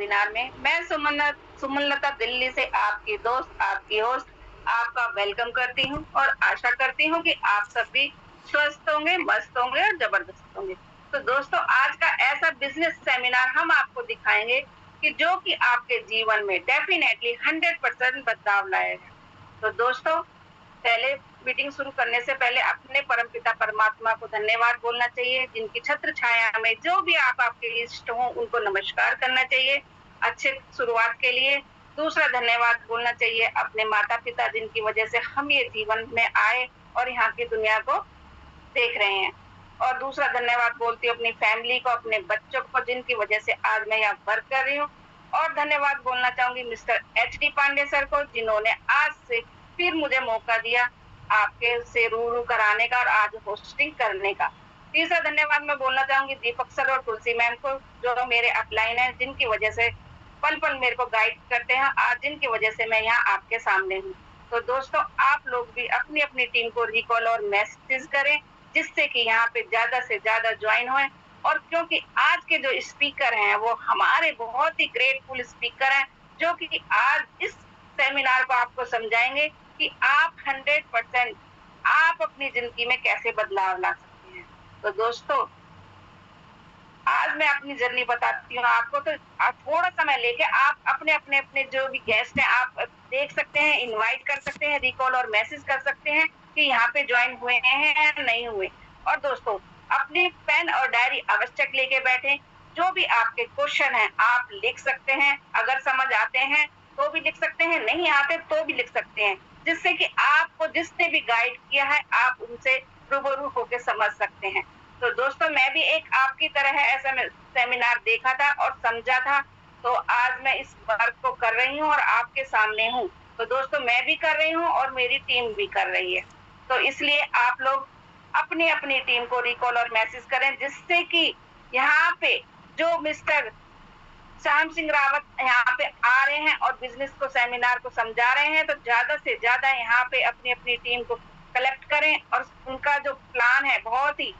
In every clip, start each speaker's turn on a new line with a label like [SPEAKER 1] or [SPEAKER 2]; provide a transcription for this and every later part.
[SPEAKER 1] Webinar में मैं सुमनलता दिल्ली से आपकी दोस्त, आपकी होस्ट आपका वेलकम करती हूँ और आशा करती हूँ कि आप सब भी स्वस्थ होंगे, मस्त होंगे और जबरदस्त होंगे। तो दोस्तों, आज का ऐसा बिजनेस सेमिनार हम आपको दिखाएंगे कि जो कि आपके जीवन में डेफिनेटली 100% बदलाव लाएगा। तो दोस्तों, पहले मीटिंग शुरू करने से पहले अपने परमपिता परमात्मा को धन्यवाद बोलना चाहिए, जिनकी छत्र छाया में जो भी आपके इष्ट हो उनको नमस्कार करना चाहिए अच्छे शुरुआत के लिए। दूसरा धन्यवाद बोलना चाहिए अपने माता पिता, जिनकी वजह से हम ये जीवन में आए और यहाँ की दुनिया को देख रहे हैं। और दूसरा धन्यवाद बोलती हूँ अपनी फैमिली को, अपने बच्चों को, जिनकी वजह से आज मैं यहाँ वर्क कर रही हूँ। और धन्यवाद बोलना चाहूंगी मिस्टर HD पांडे सर को, जिन्होंने आज से फिर मुझे मौका दिया आपके से रूबरू कराने का और आज होस्टिंग करने का। तीसरा धन्यवाद मैं बोलना चाहूंगी दीपक सर और तुलसी मैम को, जो मेरे अपलाइन है, जिनकी वजह से पल पल मेरे को गाइड करते हैं, आज जिनकी वजह से मैं यहाँ आपके सामने हूँ। तो दोस्तों, आप लोग भी अपनी अपनी टीम को रिकॉल और मैसेज करें, जिससे कि यहाँ पे ज्यादा से ज्यादा ज्वाइन हों। और क्योंकि आज के जो स्पीकर हैं वो हमारे बहुत ही ग्रेटफुल स्पीकर हैं, जो कि आज इस सेमिनार को आपको समझाएंगे कि आप 100% आप अपनी जिंदगी में कैसे बदलाव ला सकते हैं। तो दोस्तों, आज मैं अपनी जर्नी बताती हूँ आपको। तो थोड़ा समय लेके आप अपने अपने अपने जो भी गेस्ट हैं आप देख सकते हैं, इनवाइट कर सकते हैं, रिकॉल और मैसेज कर सकते हैं कि यहाँ पे ज्वाइन हुए हैं या नहीं हुए। और दोस्तों, अपनी पेन और डायरी आवश्यक लेके बैठे, जो भी आपके क्वेश्चन हैं आप लिख सकते हैं। अगर समझ आते हैं तो भी लिख सकते हैं, नहीं आते तो भी लिख सकते हैं, जिससे कि आपको जिसने भी गाइड किया है आप उनसे रूबरू होकर समझ सकते हैं। तो दोस्तों, मैं भी एक आपकी तरह ऐसा सेमिनार देखा था और समझा था, तो आज मैं इस वर्क को कर रही हूँ और आपके सामने हूँ। तो दोस्तों, मैं भी कर रही हूँ और मेरी टीम भी कर रही है। तो इसलिए आप लोग अपनी अपनी टीम को रिकॉल और मैसेज करें, जिससे कि यहाँ पे जो मिस्टर श्याम सिंह रावत यहाँ पे आ रहे हैं और बिजनेस को सेमिनार को समझा रहे हैं, तो ज्यादा से ज्यादा यहाँ पे अपनी अपनी टीम को कलेक्ट करें। और उनका जो प्लान है बहुत ही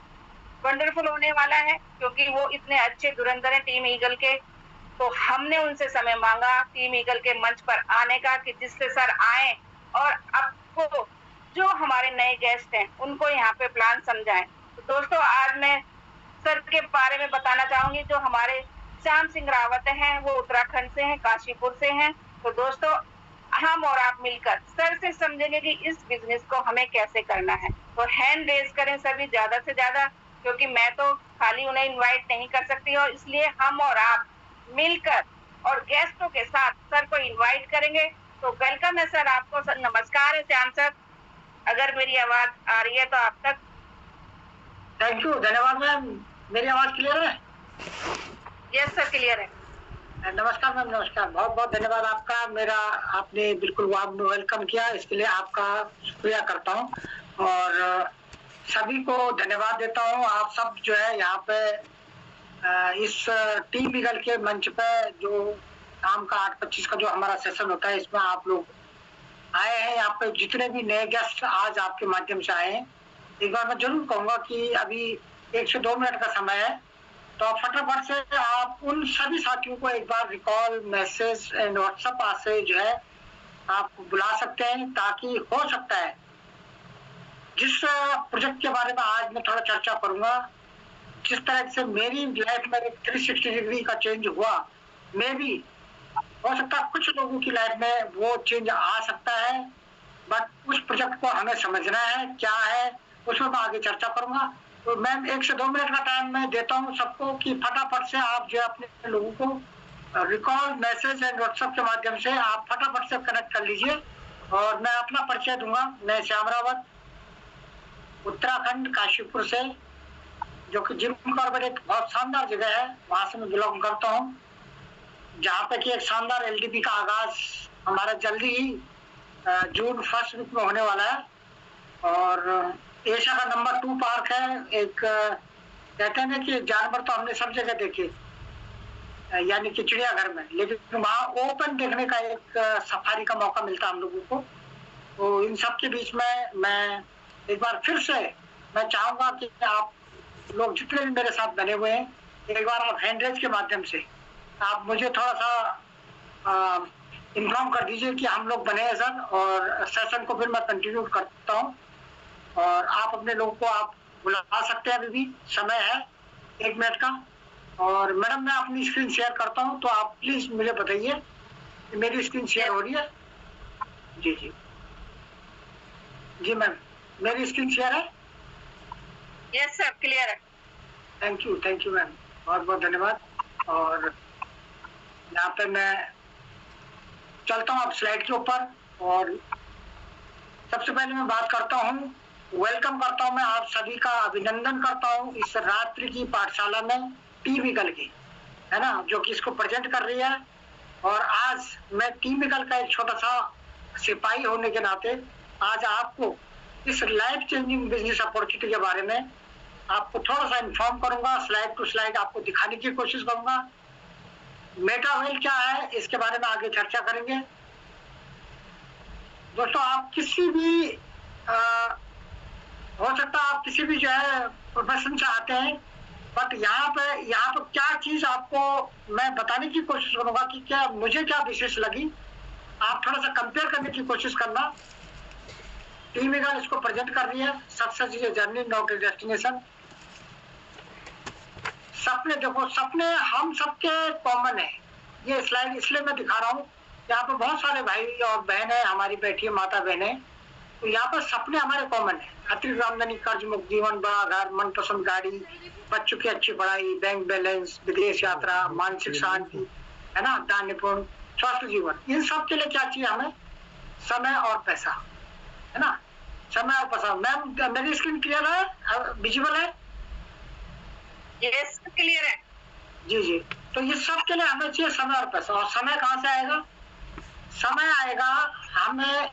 [SPEAKER 1] वंडरफुल होने वाला है, क्योंकि वो इतने अच्छे धुरंधर हैं टीम ईगल के। तो हमने उनसे समय मांगा टीम ईगल के मंच पर आने का, कि जिससे सर आए और आपको जो हमारे नए गेस्ट हैं उनको यहाँ पे प्लान समझाएं। तो दोस्तों, आज मैं सर के बारे में बताना चाहूंगी। जो हमारे श्याम सिंह रावत हैं वो उत्तराखंड से हैं, काशीपुर से हैं। तो दोस्तों, हम और आप मिलकर सर से समझेंगे कि इस बिजनेस को हमें कैसे करना है। तो हैंड रेज करें सभी ज्यादा से ज्यादा, क्योंकि मैं तो खाली उन्हें इनवाइट नहीं कर सकती, और इसलिए हम और आप मिलकर और गेस्टों के साथ सर को इनवाइट करेंगे। तो वेलकम है सर आपको। सर नमस्कार है श्याम सर, अगर मेरी आवाज आ रही है तो आप तक।
[SPEAKER 2] थैंक यू, धन्यवाद मैम। मेरी आवाज क्लियर है?
[SPEAKER 1] यस सर, क्लियर है।
[SPEAKER 2] नमस्कार मैम, नमस्कार। बहुत बहुत धन्यवाद आपका। मेरा आपने बिल्कुल वार्म वेलकम किया, इसके लिए आपका शुक्रिया करता हूँ और सभी को धन्यवाद देता हूँ। आप सब जो है यहाँ पे इस टीम ईगल के मंच पे जो शाम का 8:25 का जो हमारा सेशन होता है, इसमें आप लोग आए हैं। यहाँ पे जितने भी नए गेस्ट आज आपके माध्यम से आए हैं, एक बार मैं जरूर कहूंगा कि अभी 1 से 2 मिनट का समय है, तो आप फटाफट से आप उन सभी साथियों को एक बार रिकॉल मैसेज एंड व्हाट्सएप से जो है आप बुला सकते हैं, ताकि हो सकता है जिस प्रोजेक्ट के बारे में आज मैं थोड़ा चर्चा करूंगा, जिस तरह से मेरी लाइफ में 360 डिग्री का चेंज हुआ, मैं भी हो सकता है कुछ लोगों की लाइफ में वो चेंज आ सकता है। बट उस प्रोजेक्ट को हमें समझना है क्या है, उसमें मैं आगे चर्चा करूंगा। तो मैम 1 से 2 मिनट का टाइम मैं देता हूँ सबको, कि फटाफट से आप जो अपने लोगों को रिकॉल मैसेज एंड व्हाट्सएप के माध्यम से आप फटाफट से कनेक्ट कर लीजिए। और मैं अपना परिचय दूंगा। मैं श्याम रावत, उत्तराखंड काशीपुर से, जो कि जिम कॉर्बेट एक बहुत शानदार जगह है, वहां से मैं बिलोंग करता हूँ, जहाँ पे कि एक शानदार LDP का आगाज हमारा जल्दी ही जून 1 वीक में होने वाला है। और एशिया का नंबर 2 पार्क है। एक कहते हैं ना कि जानवर तो हमने सब जगह देखे, यानी कि चिड़ियाघर में, लेकिन वहाँ ओपन देखने का एक सफारी का मौका मिलता है हम लोगों को। तो इन सब के बीच में मैं एक बार फिर से मैं चाहूंगा कि आप लोग जितने भी मेरे साथ बने हुए हैं, एक बार आप हैंड रेज के माध्यम से आप मुझे थोड़ा सा इन्फॉर्म कर दीजिए कि हम लोग बने हैं सर, और सेशन को फिर मैं कंटिन्यू करता हूँ। और आप अपने लोगों को आप बुला सकते हैं, अभी भी समय है 1 मिनट का। और मैडम मैं अपनी स्क्रीन शेयर करता हूँ, तो आप प्लीज मुझे बताइए कि मेरी स्क्रीन शेयर हो रही है। जी जी जी मैम, मेरी स्क्रीन शेयर है?
[SPEAKER 1] यस सर, क्लियर है।
[SPEAKER 2] थैंक यू मैम, बहुत बहुत धन्यवाद। और यहाँ पे मैं चलता हूँ अब स्लाइड के ऊपर। और सबसे पहले मैं बात करता हूँ, वेलकम करता हूँ, मैं आप सभी का अभिनंदन करता हूँ इस रात्रि की पाठशाला में टीम ईगल की, है ना, जो कि इसको प्रेजेंट कर रही है। और आज मैं टीम ईगल का एक छोटा सा सिपाही होने के नाते आज आपको इस लाइफ चेंजिंग बिजनेस अपॉर्चुनिटी के बारे में आपको थोड़ा सा इन्फॉर्म करूंगा, स्लाइड टू स्लाइड आपको दिखाने की कोशिश करूंगा। मेटावेल क्या है इसके बारे में आगे चर्चा करेंगे। दोस्तों आप किसी भी हो सकता है आप किसी भी जो है प्रोफेशन से आते हैं, बट यहाँ पे क्या चीज आपको मैं बताने की कोशिश करूंगा कि क्या मुझे क्या विशेष लगी, आप थोड़ा सा कंपेयर करने की कोशिश करना। टीम ईगल इसको प्रेजेंट कर रही है, success is a journey not a destination. सपने, देखो सपने हम सबके कॉमन है। ये स्लाइड इसलिए मैं दिखा रहा हूँ, यहाँ पे बहुत सारे भाई और बहन है, हमारी बैठी है माता बहने, तो यहाँ पर सपने हमारे कॉमन है। अतिरिक्त आमदनी, कर्ज मुक्त जीवन, बड़ा घर, मनपसंद गाड़ी, बच्चों की अच्छी पढ़ाई, बैंक बैलेंस, विदेश यात्रा, मानसिक शांति, है ना, दान निपुण, स्वस्थ जीवन। इन सब के लिए क्या चाहिए हमें? समय और पैसा, है ना, समय और पैसा। मैम मेरी स्क्रीन क्लियर है, विजिबल है?
[SPEAKER 1] यस क्लियर है।
[SPEAKER 2] जी जी, तो ये सब के लिए हमें चाहिए समय और पैसा। और समय कहाँ से आएगा? समय आएगा हमें,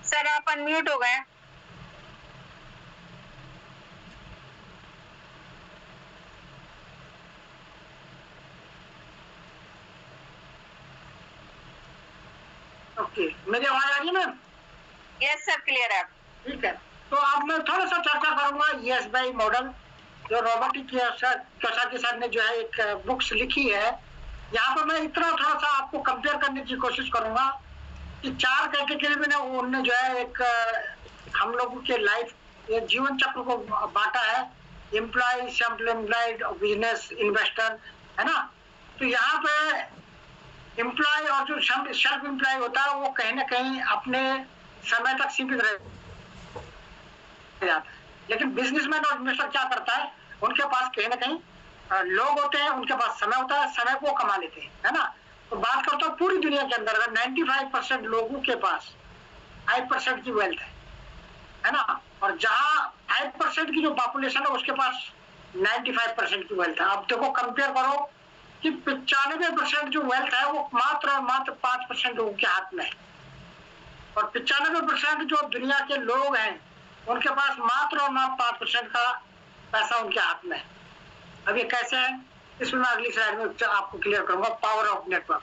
[SPEAKER 1] सर आप अनम्यूट हो गए।
[SPEAKER 2] ओके, मेरी आवाज आ रही है मैम?
[SPEAKER 1] यस सर, क्लियर है।
[SPEAKER 2] ठीक है, तो अब मैं थोड़ा सा चर्चा करूंगा यस बाई मॉडल, जो रॉबर्ट कियोसाकी सर ने जो है एक बुक्स लिखी है। यहाँ पर मैं इतना थोड़ा सा आपको कंपेयर करने की कोशिश करूंगा कि 4 कैटेगरी में उन्होंने जो है एक हम लोगों के लाइफ जीवन चक्र को बांटा है, employ, self employed, business, investor, है ना। तो यहाँ पे एम्प्लॉय और जो सेल्फ एम्प्लॉय होता है वो कहीं ना कहीं अपने समय तक सीमित रह जाता है, लेकिन बिजनेसमैन और इन्वेस्टर क्या करता है, उनके पास कहीं ना कहीं लोग होते हैं, उनके पास समय होता है, समय को कमा लेते हैं, है ना। तो बात करता हूँ पूरी दुनिया के अंदर अगर 95% लोगों के पास 5% की वेल्थ है ना, और जहां 5% की जो पॉपुलेशन है उसके पास 95% की वेल्थ है। अब देखो कंपेयर करो कि 95% जो वेल्थ है वो मात्र और मात्र 5% लोगों के हाथ में है, और 95% जो दुनिया के लोग हैं उनके पास मात्र और मात्र 5% का पैसा उनके हाथ में है। अब ये कैसे है, इसमें मैं अगली स्लाइड में आपको क्लियर करूंगा। Power of network,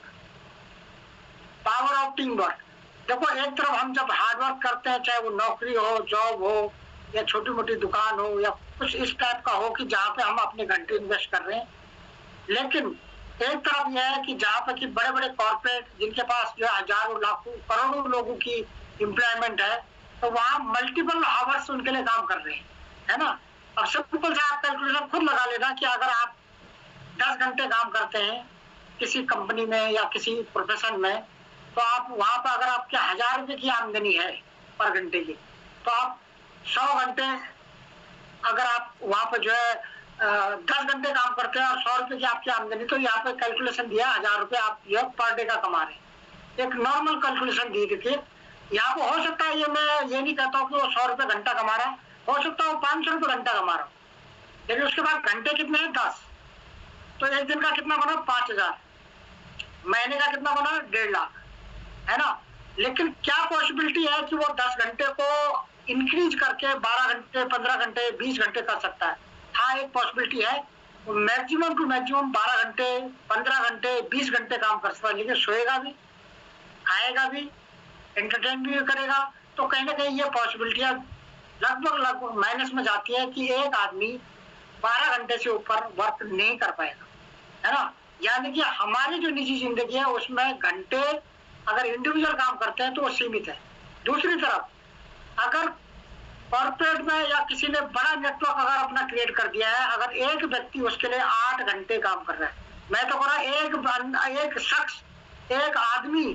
[SPEAKER 2] power of team work. देखो एक तरफ हम जब हार्डवर्क करते हैं, चाहे वो नौकरी हो, जॉब हो, या छोटी मोटी दुकान हो, या कुछ इस टाइप का हो कि जहाँ पे हम अपने घंटे इन्वेस्ट कर रहे हैं, लेकिन एक तरफ यह है कि जहाँ पे कि बड़े बड़े कॉर्पोरेट जिनके पास जो हजारों लाखों करोड़ों लोगों की एम्प्लॉयमेंट है, तो वहाँ मल्टीपल आवर्स उनके लिए काम कर रहे हैं, है ना। अब सिंपल से आप कैलकुलेशन खुद लगा लेना कि अगर आप 10 घंटे काम करते हैं किसी कंपनी में या किसी प्रोफेशन में, तो आप वहां पर अगर आपके 1000 रुपए की आमदनी है पर घंटे की, तो आप 100 घंटे अगर आप वहां पर जो है 10 घंटे काम करते हैं और 100 रुपए की आपकी आमदनी, तो यहाँ पे कैलकुलेशन दिया 1000 रुपए आप जो पर डे का कमा रहे हैं। एक नॉर्मल कैलकुलेशन दी थी। यहाँ पे हो सकता है, ये मैं ये नहीं कहता हूँ कि वो 100 रुपए घंटा कमा रहा है, हो सकता है वो 500 रुपए घंटा कमा रहा हो, लेकिन उसके बाद घंटे कितने हैं? 10। तो एक दिन का कितना बना? 5000। महीने का कितना बना? 1.5 लाख, है ना। लेकिन क्या पॉसिबिलिटी है कि वो 10 घंटे को इंक्रीज करके 12 घंटे, 15 घंटे, 20 घंटे कर सकता है? हाँ, एक पॉसिबिलिटी है। मैक्सिमम टू मैक्सिमम 12 घंटे, 15 घंटे, 20 घंटे काम कर सकता है, लेकिन सोएगा भी, खाएगा भी, एंटरटेन भी करेगा। तो कहीं ना कहीं ये पॉसिबिलिटियां लगभग माइनस में जाती है कि एक आदमी 12 घंटे से ऊपर वर्क नहीं कर पाएगा, है ना। यानी कि हमारी जो निजी जिंदगी है उसमें घंटे अगर इंडिविजुअल काम करते हैं तो वो सीमित है। दूसरी तरफ अगर कॉर्पोरेट में या किसी ने बड़ा नेटवर्क अगर अपना क्रिएट कर दिया है, अगर एक व्यक्ति उसके लिए 8 घंटे काम कर रहा है, मैं तो कह रहा एक शख्स, एक आदमी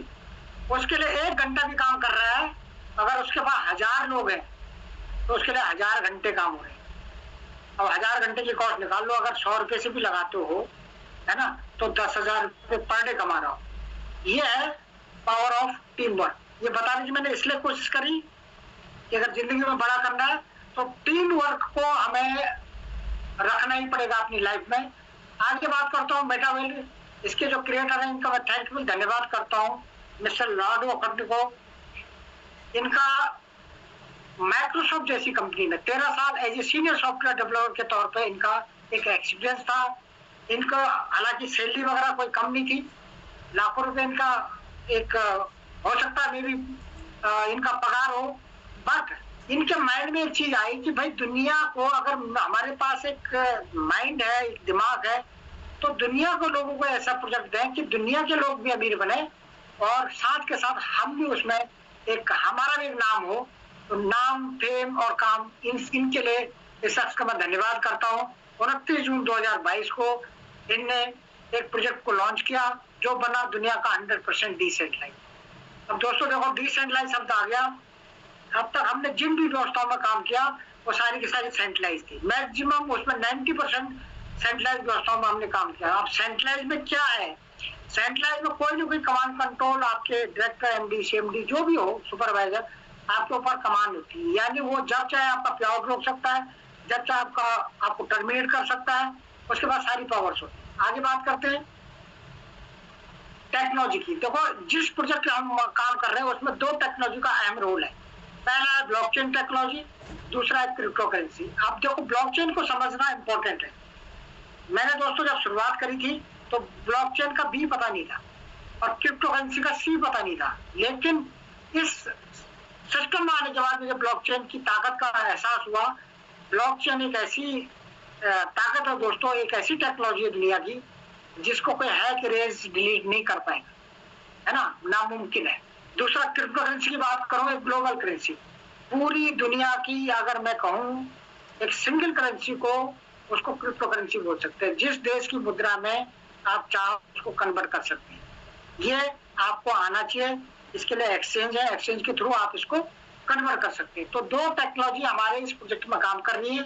[SPEAKER 2] उसके लिए 1 घंटा भी काम कर रहा है, अगर उसके पास 1000 लोग हैं तो उसके लिए 1000 घंटे काम हो रहे हैं। अब 1000 घंटे की कॉस्ट निकाल लो, अगर 100 रुपए से भी लगाते हो, है ना, तो 10,000 रुपये पर डे कमा रहा हो। ये है पावर ऑफ टीम वर्क। ये बताने की मैंने इसलिए कोशिश करी कि अगर जिंदगी में बड़ा करना है तो टीम वर्क को हमें रखना ही पड़ेगा अपनी लाइफ में। आगे बात करता हूँ मेटावेल, इसके जो क्रिएटर हैं इनका मैं थैंकफुल धन्यवाद करता हूँ मिस्टर लाडू अखंड को। इनका माइक्रोसॉफ्ट जैसी कंपनी में 13 साल as a senior software developer के तौर पे इनका एक एक्सपीरियंस था। इनका हालांकि सैलरी वगैरह कोई कम नहीं थी, लाखों रुपए इनका एक हो सकता है मे भी इनका पगार हो, बट इनके माइंड में एक चीज आई कि भाई दुनिया को अगर हमारे पास एक माइंड है, एक दिमाग है, तो दुनिया को लोगों को ऐसा प्रोजेक्ट दें कि दुनिया के लोग भी अमीर बने और साथ के साथ हम भी उसमें एक हमारा भी एक नाम हो। तो नाम, फेम और काम इनके लिए इस शख्स का मैं धन्यवाद करता हूँ। 29 जून 2022 को इनने एक प्रोजेक्ट को लॉन्च किया जो बना दुनिया का 100% डिसेंट्रलाइज। अब दोस्तों देखो, डिसेंट्रलाइज शब्द आ गया। अब तक हमने जिन भी व्यवस्थाओं में काम किया वो सारी की सारी सेंट्रलाइज थी। मैक्सिमम उसमें 90% सेंट्रलाइज व्यवस्थाओं में हमने काम किया। अब सेंट्रलाइज में क्या है? सेंट्रलाइज में कोई ना कोई कमांड कंट्रोल, आपके डायरेक्टर, एमडी, सीएमडी जो भी हो, सुपरवाइजर, आपके ऊपर कमांड होती है। यानी वो जब चाहे आपका पे आउट रोक सकता है, जब चाहे आपको टर्मिनेट कर सकता है, उसके बाद सारी पावर्स होती है। आगे बात करते हैं टेक्नोलॉजी की। देखो, जिस प्रोजेक्ट हम काम कर रहे हैं उसमें 2 टेक्नोलॉजी का अहम रोल है। पहला है ब्लॉकचेन टेक्नोलॉजी, दूसरा है क्रिप्टो करेंसी। अब देखो, ब्लॉकचेन को समझना इंपॉर्टेंट है। मैंने दोस्तों जब शुरुआत करी थी तो ब्लॉकचेन का बी पता नहीं था और क्रिप्टो करेंसी का सी पता नहीं था, लेकिन इस सिस्टम में आने के बाद मुझे ब्लॉकचेन की ताकत का एहसास हुआ। ब्लॉकचेन एक ऐसी ताकत है दोस्तों, एक ऐसी टेक्नोलॉजी है दुनिया की जिसको कोई हैक, रेज, डिलीट नहीं कर पाएगा, है ना, नामुमकिन है। दूसरा, क्रिप्टो करेंसी की बात करूं, एक ग्लोबल करेंसी, पूरी दुनिया की अगर मैं कहूं एक सिंगल करेंसी को, उसको क्रिप्टो करेंसी बोल सकते हैं। जिस देश की मुद्रा में आप चाहो उसको कन्वर्ट कर सकते हैं। ये आपको आना चाहिए। इसके लिए एक्सचेंज है, एक्सचेंज के थ्रू आप इसको कन्वर्ट कर सकते हैं। तो 2 टेक्नोलॉजी हमारे इस प्रोजेक्ट में काम कर रही है।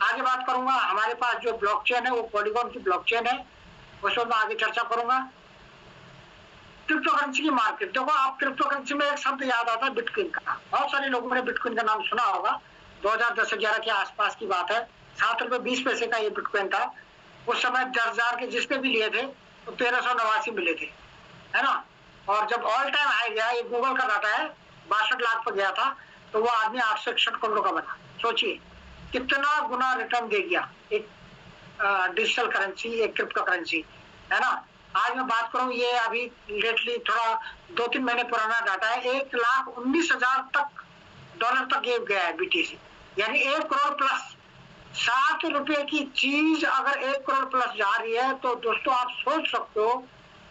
[SPEAKER 2] आगे बात करूंगा, हमारे पास जो ब्लॉकचेन है वो पॉलीगॉन की ब्लॉकचेन है, उसमें मैं आगे चर्चा करूंगा। क्रिप्टो करेंसी की मार्केट, देखो आप क्रिप्टो करेंसी में एक शब्द याद आता है बिटकॉइन का। बहुत सारे लोगों ने बिटकॉइन का नाम सुना होगा। 2010-11 के आसपास की बात है। 7 रुपए 20 पैसे का ये बिटकॉइन था। उस समय 10,000 के जिसने भी लिए थे तो 1389 मिले थे, है ना। और जब ऑल टाइम हाई गया, ये गूगल का डाटा है, 62 लाख पर गया था, तो वो आदमी 861 करोड़ का बना। सोचिए कितना गुना रिटर्न दे गया एक डिजिटल करेंसी, एक क्रिप्टो करेंसी, है ना। आज मैं बात करूं, ये अभी लेटली थोड़ा 2-3 महीने पुराना डाटा है, 1,19,000 तक डॉलर तक ये गया है बीटीसी, यानी 1 करोड़ प्लस। 7 रुपए की चीज अगर 1 करोड़ प्लस जा रही है तो दोस्तों आप सोच सकते हो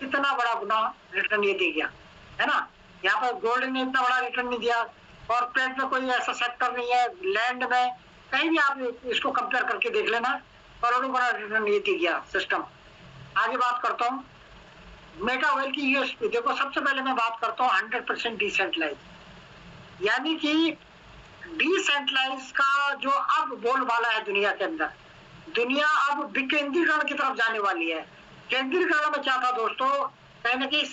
[SPEAKER 2] कितना बड़ा गुना रिटर्न ये दे गया, है ना। यहाँ पर गोल्ड ने इतना बड़ा रिटर्न नहीं दिया, कॉर्पोरेट में कोई ऐसा सेक्टर नहीं है, लैंड में कहीं भी आप इसको कंपेयर करके देख लेना, करोड़ों बड़ा रिटर्न ये दे गया सिस्टम। आगे बात करता हूँ मेटावेल की यूएसपी। देखो, सबसे पहले मैं बात करता हूँ 100% डिसेंट्रलाइज, यानी कि डिसेंट्रलाइज का जो अब बोलबाला है दुनिया के अंदर। दुनिया अब विकेंद्रीकरण की तरफ जाने वाली है। केंद्रीकरण में क्या था दोस्तों, कहीं ना कहीं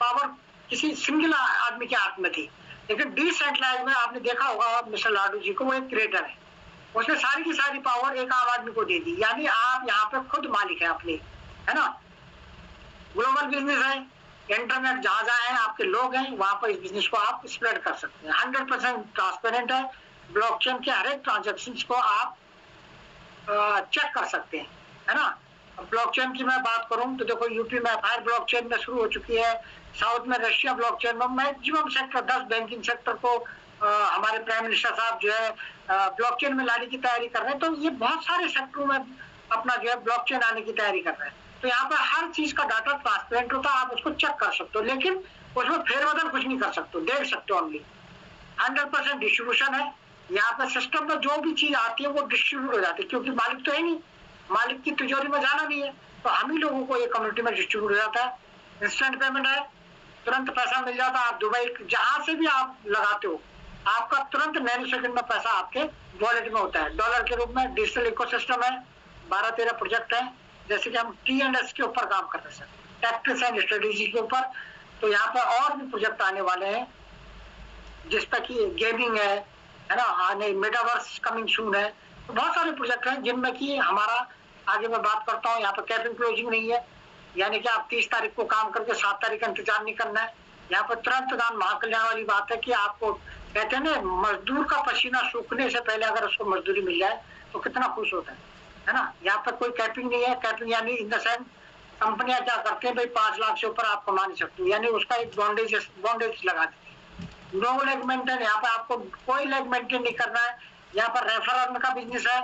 [SPEAKER 2] पावर किसी सिंगल आदमी के हाथ में थी, लेकिन डिसेंट्रलाइज में आपने देखा होगा मिस्टर लाडू जी को, वो एक क्रिएटर है, उसने सारी की सारी पावर एक आम आदमी को दे दी। यानी आप यहाँ पे खुद मालिक है अपने, है ना। ग्लोबल बिजनेस है, इंटरनेट जहां जहां है, आपके लोग हैं, वहां पर इस बिजनेस को आप स्प्रेड कर सकते हैं। 100% ट्रांसपेरेंट है। ब्लॉकचेन के हर एक ट्रांजेक्शन को आप चेक कर सकते हैं, है ना। ब्लॉकचेन की मैं बात करूं तो देखो, यूपी में फायर ब्लॉकचेन में शुरू हो चुकी है, साउथ में रशिया ब्लॉकचेन में, मैक्सिमम सेक्टर 10 बैंकिंग सेक्टर को हमारे प्राइम मिनिस्टर साहब जो है ब्लॉकचेन में लाने की तैयारी कर रहे हैं। तो ये बहुत सारे सेक्टरों में अपना जो है ब्लॉकचेन आने की तैयारी कर रहे हैं। तो यहाँ पर हर चीज का डाटा ट्रांसपेरेंट होता है, आप उसको चेक कर सकते हो, लेकिन उसमें फेरबदल कुछ नहीं कर सकते, देख सकते हो ओनली। 100% डिस्ट्रीब्यूशन है यहाँ पर। सिस्टम में जो भी चीज आती है वो डिस्ट्रीब्यूट हो जाती है, क्योंकि मालिक तो है नहीं, मालिक की तिजोरी में जाना नहीं है, तो हम ही लोगों को ये कम्युनिटी में डिस्ट्रीब्यूट हो जाता है। इंस्टेंट पेमेंट है, तुरंत पैसा मिल जाता है। आप दुबई जहां से भी आप लगाते हो, आपका तुरंत नैनो सेकंड में पैसा आपके वॉलेट में होता है। डॉलर के रूप में डिजिटल इकोसिस्टम है, 12-13 प्रोजेक्ट है, जैसे कि हम T&S के ऊपर काम कर रहे हैं, टैक्टिक्स एंड स्ट्रेटेजी के ऊपर। तो यहाँ पर और भी प्रोजेक्ट आने वाले हैं, जिसपे की गेमिंग है ना, आने मेटावर्स कमिंग सून है। तो बहुत सारे प्रोजेक्ट हैं जिनमें कि हमारा, आगे मैं बात करता हूँ, यहाँ पर कैपिंग क्लोजिंग नहीं है, यानी कि आप 30 तारीख को काम करके 7 तारीख का इंतजार नहीं करना है। यहाँ पर तुरंत दान महाकल्याण वाली बात है कि आपको कहते हैं ना, मजदूर का पसीना सूखने से पहले अगर उसको मजदूरी मिल जाए तो कितना खुश होता है ना। यहाँ पर कोई कैपिंग नहीं है। कैपिंग यानी इन द सेंस कंपनियां क्या करती हैं भाई, 5 लाख से ऊपर आप कमा नहीं सकते, यानी उसका एक बॉन्डेज लगा देती है। नो लेग मेंटेन, यहाँ पर आपको कोई लेग मेंटेन नहीं करना है। यहाँ पर रेफर का बिजनेस है।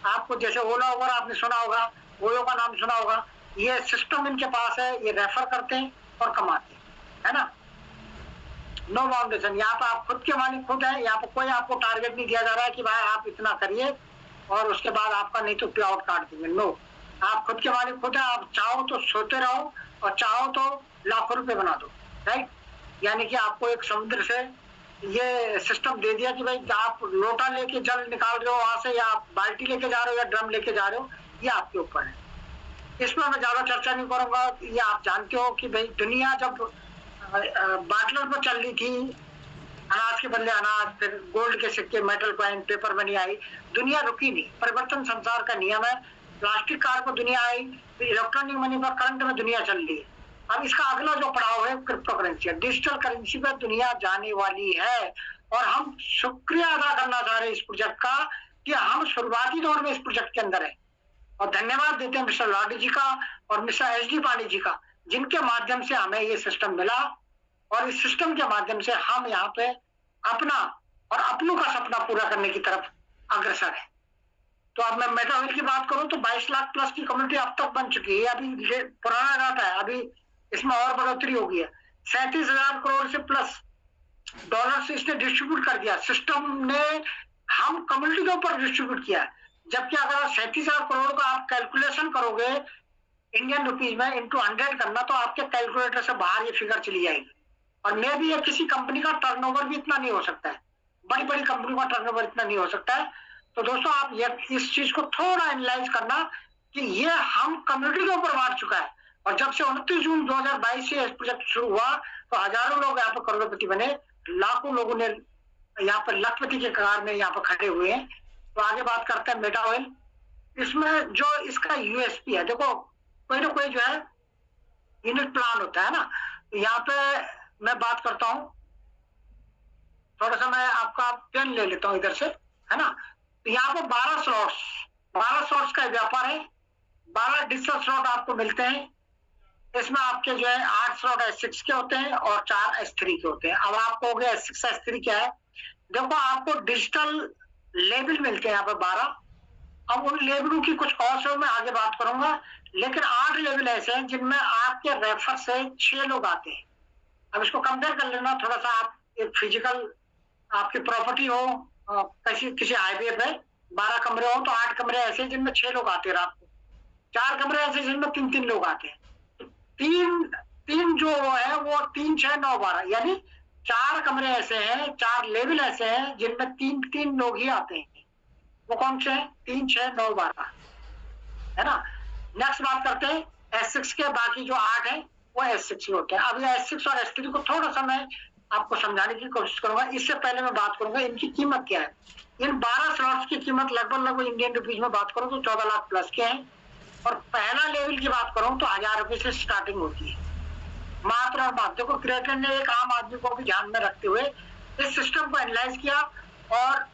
[SPEAKER 2] आपको जैसे ओला ओवर आपने सुना होगा, ओयो का नाम सुना होगा, ये सिस्टम इनके पास है, ये रेफर करते हैं और कमाते हैं, है ना। नो बाउंडेशन, यहाँ पर आप खुद के मालिक खुद है। यहाँ पर कोई आपको टारगेट नहीं दिया जा रहा है कि भाई आप इतना करिए और उसके बाद आपका नहीं तो पे आउट काट देंगे। नो, आप खुद के मालिक खुद है। आप चाहो तो सोते रहो और चाहो तो लाखों रुपए बना दो, राइट। यानी कि आपको एक समुद्र से ये सिस्टम दे दिया कि भाई आप लोटा लेके जल निकाल रहे हो वहां से, या आप बाल्टी लेके जा रहे हो या ड्रम लेके जा रहे हो, ये आपके ऊपर है। इसमें मैं ज्यादा चर्चा नहीं करूंगा। ये आप जानते हो कि भाई दुनिया जब बाटलर पर चल रही थी, अनाज के बदले अनाज, फिर गोल्ड के सिक्के, metal coin, paper money I, दुनिया रुकी नहीं। परिवर्तन संसार का नियम है। प्लास्टिक कार्ड पर दुनिया आई, फिर इलेक्ट्रॉनिक मनी पर करंट में दुनिया चल रही है। अब इसका अगला जो पड़ाव है क्रिप्टो करेंसी है, डिजिटल करेंसी पर दुनिया जाने वाली है। और हम शुक्रिया अदा करना चाह रहे हैं इस प्रोजेक्ट का कि हम शुरुआती दौर में इस प्रोजेक्ट के अंदर है। और धन्यवाद देते हैं मिस्टर लाडी जी का और मिस्टर SD पांडे जी का, जिनके माध्यम से हमें ये सिस्टम मिला। और इस सिस्टम के माध्यम से हम यहाँ पे अपना और अपनों का सपना पूरा करने की तरफ अग्रसर है। तो अब मैं मेटावेल की बात करूं तो 22 लाख प्लस की कम्युनिटी अब तक बन चुकी है। अभी पुराना डाटा है, अभी इसमें और बढ़ोतरी हो गई है। 37,000 करोड़ से प्लस डॉलर से इसने डिस्ट्रीब्यूट कर दिया। सिस्टम ने हम कम्युनिटी के ऊपर डिस्ट्रीब्यूट किया है। जबकि अगर 37,000 करोड़ का आप कैलकुलेशन करोगे इंडियन रुपीज में इंटू 100 करना, तो आपके कैलकुलेटर से बाहर ये फिगर चली जाएगी। और मे भी किसी कंपनी का टर्नओवर भी इतना नहीं हो सकता है, बड़ी बड़ी कंपनी का टर्नओवर इतना नहीं हो सकता है। तो दोस्तों आप ये इस चीज को थोड़ा एनालाइज करना कि ये हम कम्युनिटी के ऊपर बांट चुका है। और जब से 29 जून 2022 से प्रोजेक्ट शुरू हुआ तो हजारों लोग यहाँ पर करोड़पति बने, लाखों लोगों ने यहाँ पर लखपति के कगार में यहाँ पर खड़े हुए हैं। तो आगे बात करते हैं मेटावेल। इसमें जो इसका USP है, देखो कोई ना कोई जो है यूनिट प्लान होता है ना। यहाँ पे मैं बात करता हूँ, थोड़ा सा मैं आपका पेन ले लेता हूँ इधर से, है ना। तो यहाँ पे 12 स्लॉट्स का व्यापार है। 12 डिजिटल स्लॉट आपको मिलते हैं। इसमें आपके जो है 8 स्लॉट S6 के होते हैं और 4 S3 के होते हैं। अब आपको हो गया S6 S3 क्या है, देखो आपको डिजिटल लेबल मिलते हैं यहाँ पे 12। अब उन लेबलों की कुछ कॉस्ट है, मैं आगे बात करूंगा। लेकिन 8 लेवल ऐसे हैं जिनमें आपके रेफर से 6 लोग आते हैं। अब इसको कंपेयर कर लेना थोड़ा सा। आप एक फिजिकल आपकी प्रॉपर्टी हो किसी हाईवे पे, 12 कमरे हो तो 8 कमरे ऐसे जिनमें 6 लोग आते हैं रात को, 4 कमरे ऐसे जिनमें 3-3 लोग आते हैं। तो तीन जो है वो 3, 6, 9, 12, यानी 4 कमरे ऐसे हैं, 4 लेवल ऐसे हैं जिनमें 3-3 लोग ही आते हैं। वो कौन से हैं? 3, 6, 9, 12, है ना। नेक्स्ट बात करते हैं S6 के। बाकी जो 8 है वो S6 होते हैं। अब ये S6 और S3 को थोड़ा सा मैं आपको समझाने की कोशिश करूंगा। इससे पहले मैं बात करूंगा इनकी कीमत क्या है। इन 12 स्लॉट्स की कीमत लगभग इंडियन रुपीज में बात करूं तो 14 लाख प्लस के हैं। और पहला लेवल की बात करूं तो 1000 रुपए से स्टार्टिंग होती है मात्र और मात्र। देखो क्रिएटर ने एक आम आदमी को भी ध्यान में रखते हुए इस सिस्टम को एनालाइज किया और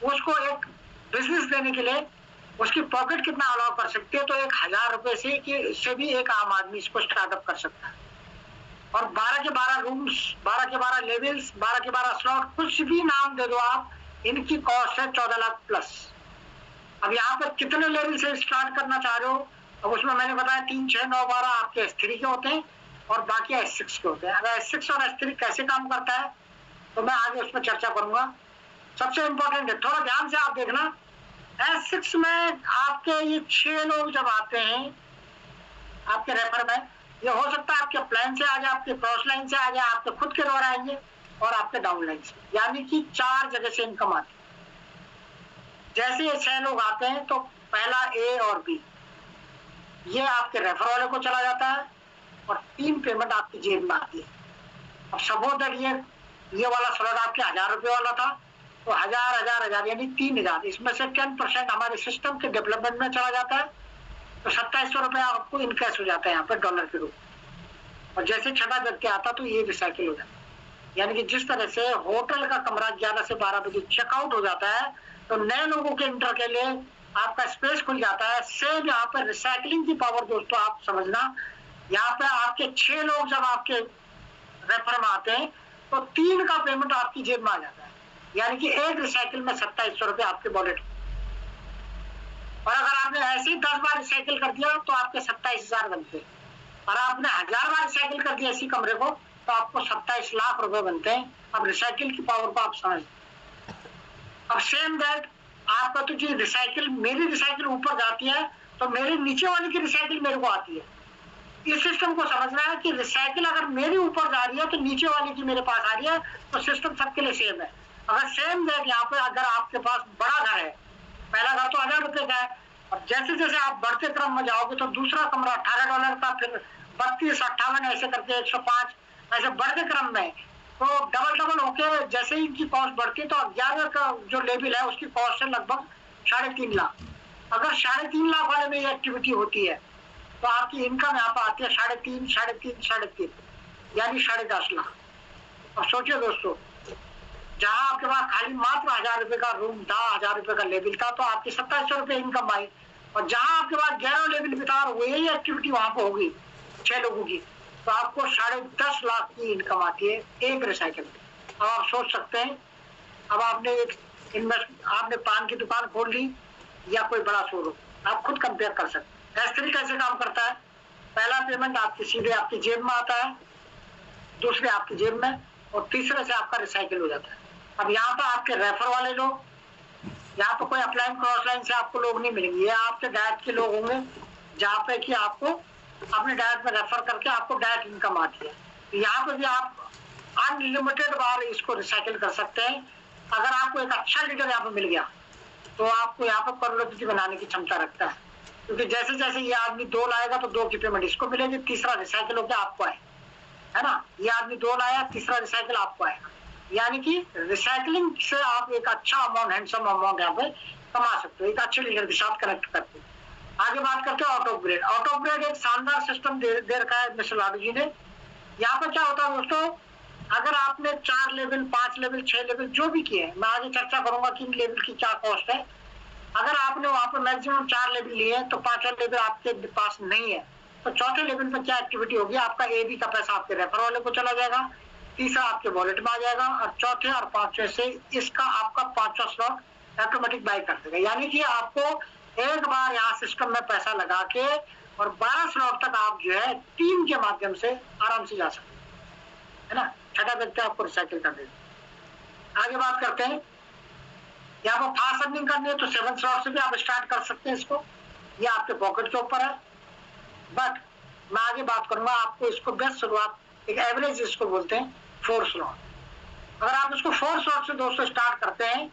[SPEAKER 2] उसको एक बिजनेस देने के लिए उसकी पॉकेट कितना अलाउ कर सकती है। तो 1000 रुपए से भी एक आम आदमी इसको स्टार्टअप कर सकता है। और 12 के 12 रूम्स, 12 के 12 लेवल्स, 12 के 12 स्लॉट, कुछ भी नाम दे दो आप, इनकी कॉस्ट है 14 लाख प्लस। अब यहाँ पर कितने लेवल से स्टार्ट करना चाह रहे हो? अब उसमें मैंने बताया 3, 6, 9, 12 आपके S3 के होते हैं और बाकी S6 के होते हैं। अगर S6 और S3 कैसे काम करता है तो मैं आगे उसमें चर्चा करूंगा। सबसे इंपॉर्टेंट है, थोड़ा ध्यान से आप देखना, S6 में आपके ये 6 लोग जब आते हैं आपके रेफर में, ये हो सकता है आपके प्लान से आ जाए, आपके क्रॉस लाइन से आ जाए, आपके खुद के द्वारा आएंगे और आपके डाउन लाइन से, यानी कि 4 जगह से इनकम आती है। जैसे ये 6 लोग आते हैं तो पहला A और B ये आपके रेफर वाले को चला जाता है और 3 पेमेंट आपकी जेब में आती है। अब सपोज दैट ये वाला स्लॉट आपके 1000 रुपये वाला था, तो 1000 यानी 3000, इसमें से 10% हमारे सिस्टम के डेवलपमेंट में चला जाता है, तो 2700 रुपये आपको इनकैश हो जाता है यहाँ पे डॉलर के रूप में। और जैसे छठा व्यक्ति आता तो ये रिसाइकिल हो जाता है। यानी कि जिस तरह से होटल का कमरा 11 से 12 बजे चेकआउट हो जाता है तो नए लोगों के इंटर के लिए आपका स्पेस खुल जाता है, सेम यहाँ पर रिसाइकलिंग की पावर दोस्तों आप समझना। यहाँ पे आपके 6 लोग जब आपके रेफर में आते हैं तो 3 का पेमेंट आपकी जेब में आ जाता है, यानी कि एक रिसाइकिल में 2700 रुपये आपके वॉलेट। और अगर आपने ऐसे ही 10 बार रिसाइकिल कर दिया तो आपके 27,000 बनते हैं, और आपने 1000 बार रिसाइकिल कर दिया इसी कमरे को तो आपको 27 लाख रुपए बनते हैं। अब रिसाइकिल की पावर को आप समझ। अब सेम दैट आपका तो जो रिसाइकिल, मेरी रिसाइकिल ऊपर जाती है तो मेरे नीचे वाली की रिसाइकिल मेरे को आती है। इस सिस्टम को समझना है कि रिसाइकिल अगर मेरी ऊपर जा रही है तो नीचे वाली की मेरे पास आ रही है, तो सिस्टम सबके लिए सेम है। अगर सेम दैट यहाँ पे अगर आपके पास बड़ा घर है, पहला घर तो 1000 रुपए का है, और जैसे जैसे आप बढ़ते क्रम में जाओगे तो दूसरा कमरा $18 का, फिर 32, 58 ऐसे करके 105 ऐसे बढ़ते क्रम में, तो डबल होके जैसे ही इनकी कॉस्ट बढ़ती है तो 11 का जो लेवल है उसकी कॉस्ट है लगभग 3.5 लाख। अगर 3.5 लाख वाले में ये एक्टिविटी होती है तो आपकी इनकम यहाँ पर आती है 3.5 यानी 10.5 लाख। अब सोचिए दोस्तों, जहां आपके पास खाली मात्र 1000 रुपए का रूम था, 1000 रुपए का लेवल था, तो आपकी 2700 रुपए इनकम आई, और जहां आपके पास 11 लेवल भी था और वही एक्टिविटी वहां पर होगी 6 लोगों की, तो आपको 10.5 लाख की इनकम आती है एक रिसाइकिल में। अब आप सोच सकते हैं, अब आपने एक आपने पान की दुकान खोल ली या कोई बड़ा शोरूम, आप खुद कंपेयर कर सकते हैं। S3 कैसे काम करता है? पहला पेमेंट आपकी सीधे आपकी जेब में आता है, दूसरे आपकी जेब में, और तीसरे से आपका रिसाइकिल हो जाता है। अब यहाँ पर आपके रेफर वाले लोग, यहाँ पर कोई अपलाइन क्रॉस लाइन से आपको लोग नहीं मिलेंगे, ये आपके डायरेक्ट के लोग होंगे, जहाँ पे कि आपको अपने डायरेक्ट में रेफर करके आपको डायरेक्ट इनकम आती है। यहाँ पे भी आप अनलिमिटेड बार इसको रिसाइकिल कर सकते हैं। अगर आपको एक अच्छा लीडर यहाँ पे मिल गया तो आपको यहाँ पर करोड़पति बनाने की क्षमता रखता है, क्योंकि जैसे जैसे ये आदमी 2 लाएगा तो 2 की पेमेंट इसको मिलेगी, तीसरा रिसाइकिल होकर आपको आए, है ना। ये आदमी 2 लाया, तीसरा रिसाइकिल आपको आएगा, यानी कि रिसाइकलिंग से आप एक अच्छा अमाउंट, हैंडसम अमाउंट यहाँ पे कमा सकते हो, एक अच्छे लीडर के साथ कनेक्ट करते। आगे बात करते हैं ऑटो अपग्रेड। ऑटो अपग्रेड एक शानदार सिस्टम दे रखा है मिस्टर लाडू जी ने। यहाँ पर क्या होता है दोस्तों, अगर आपने 4 लेवल, 5 लेवल, 6 लेवल जो भी किए, मैं आगे चर्चा करूंगा कि इन लेवल की क्या कॉस्ट है। अगर आपने वहां पर मैक्सिमम 4 लेवल लिए हैं तो 5वां लेवल आपके पास नहीं है, तो चौथे लेवल पर क्या एक्टिविटी होगी, आपका AB का पैसा आपके रेफर वाले को चला जाएगा, तीसरा आपके वॉलेट में आ जाएगा, और चौथे और 5वें से इसका आपका 5वां स्लॉट ऑटोमेटिक बाय कर देगा। यानी कि आपको एक बार यहाँ सिस्टम में पैसा लगा के और 12 स्लॉट तक आप जो है टीम के माध्यम से आराम से जा सकते हैं, है ना। छठा व्यक्ति आपको रिसाइकिल कर देगा। आगे बात करते हैं, यहाँ पर फास्ट अर्निंग करनी है तो 7 स्लॉट से भी आप स्टार्ट कर सकते हैं इसको, ये आपके पॉकेट के ऊपर है। बट मैं आगे बात करूंगा आपको इसको बेस्ट शुरुआत, एक एवरेज इसको बोलते हैं 4 स्लॉट। अगर आप इसको 4 स्लॉट से दोस्तों स्टार्ट करते हैं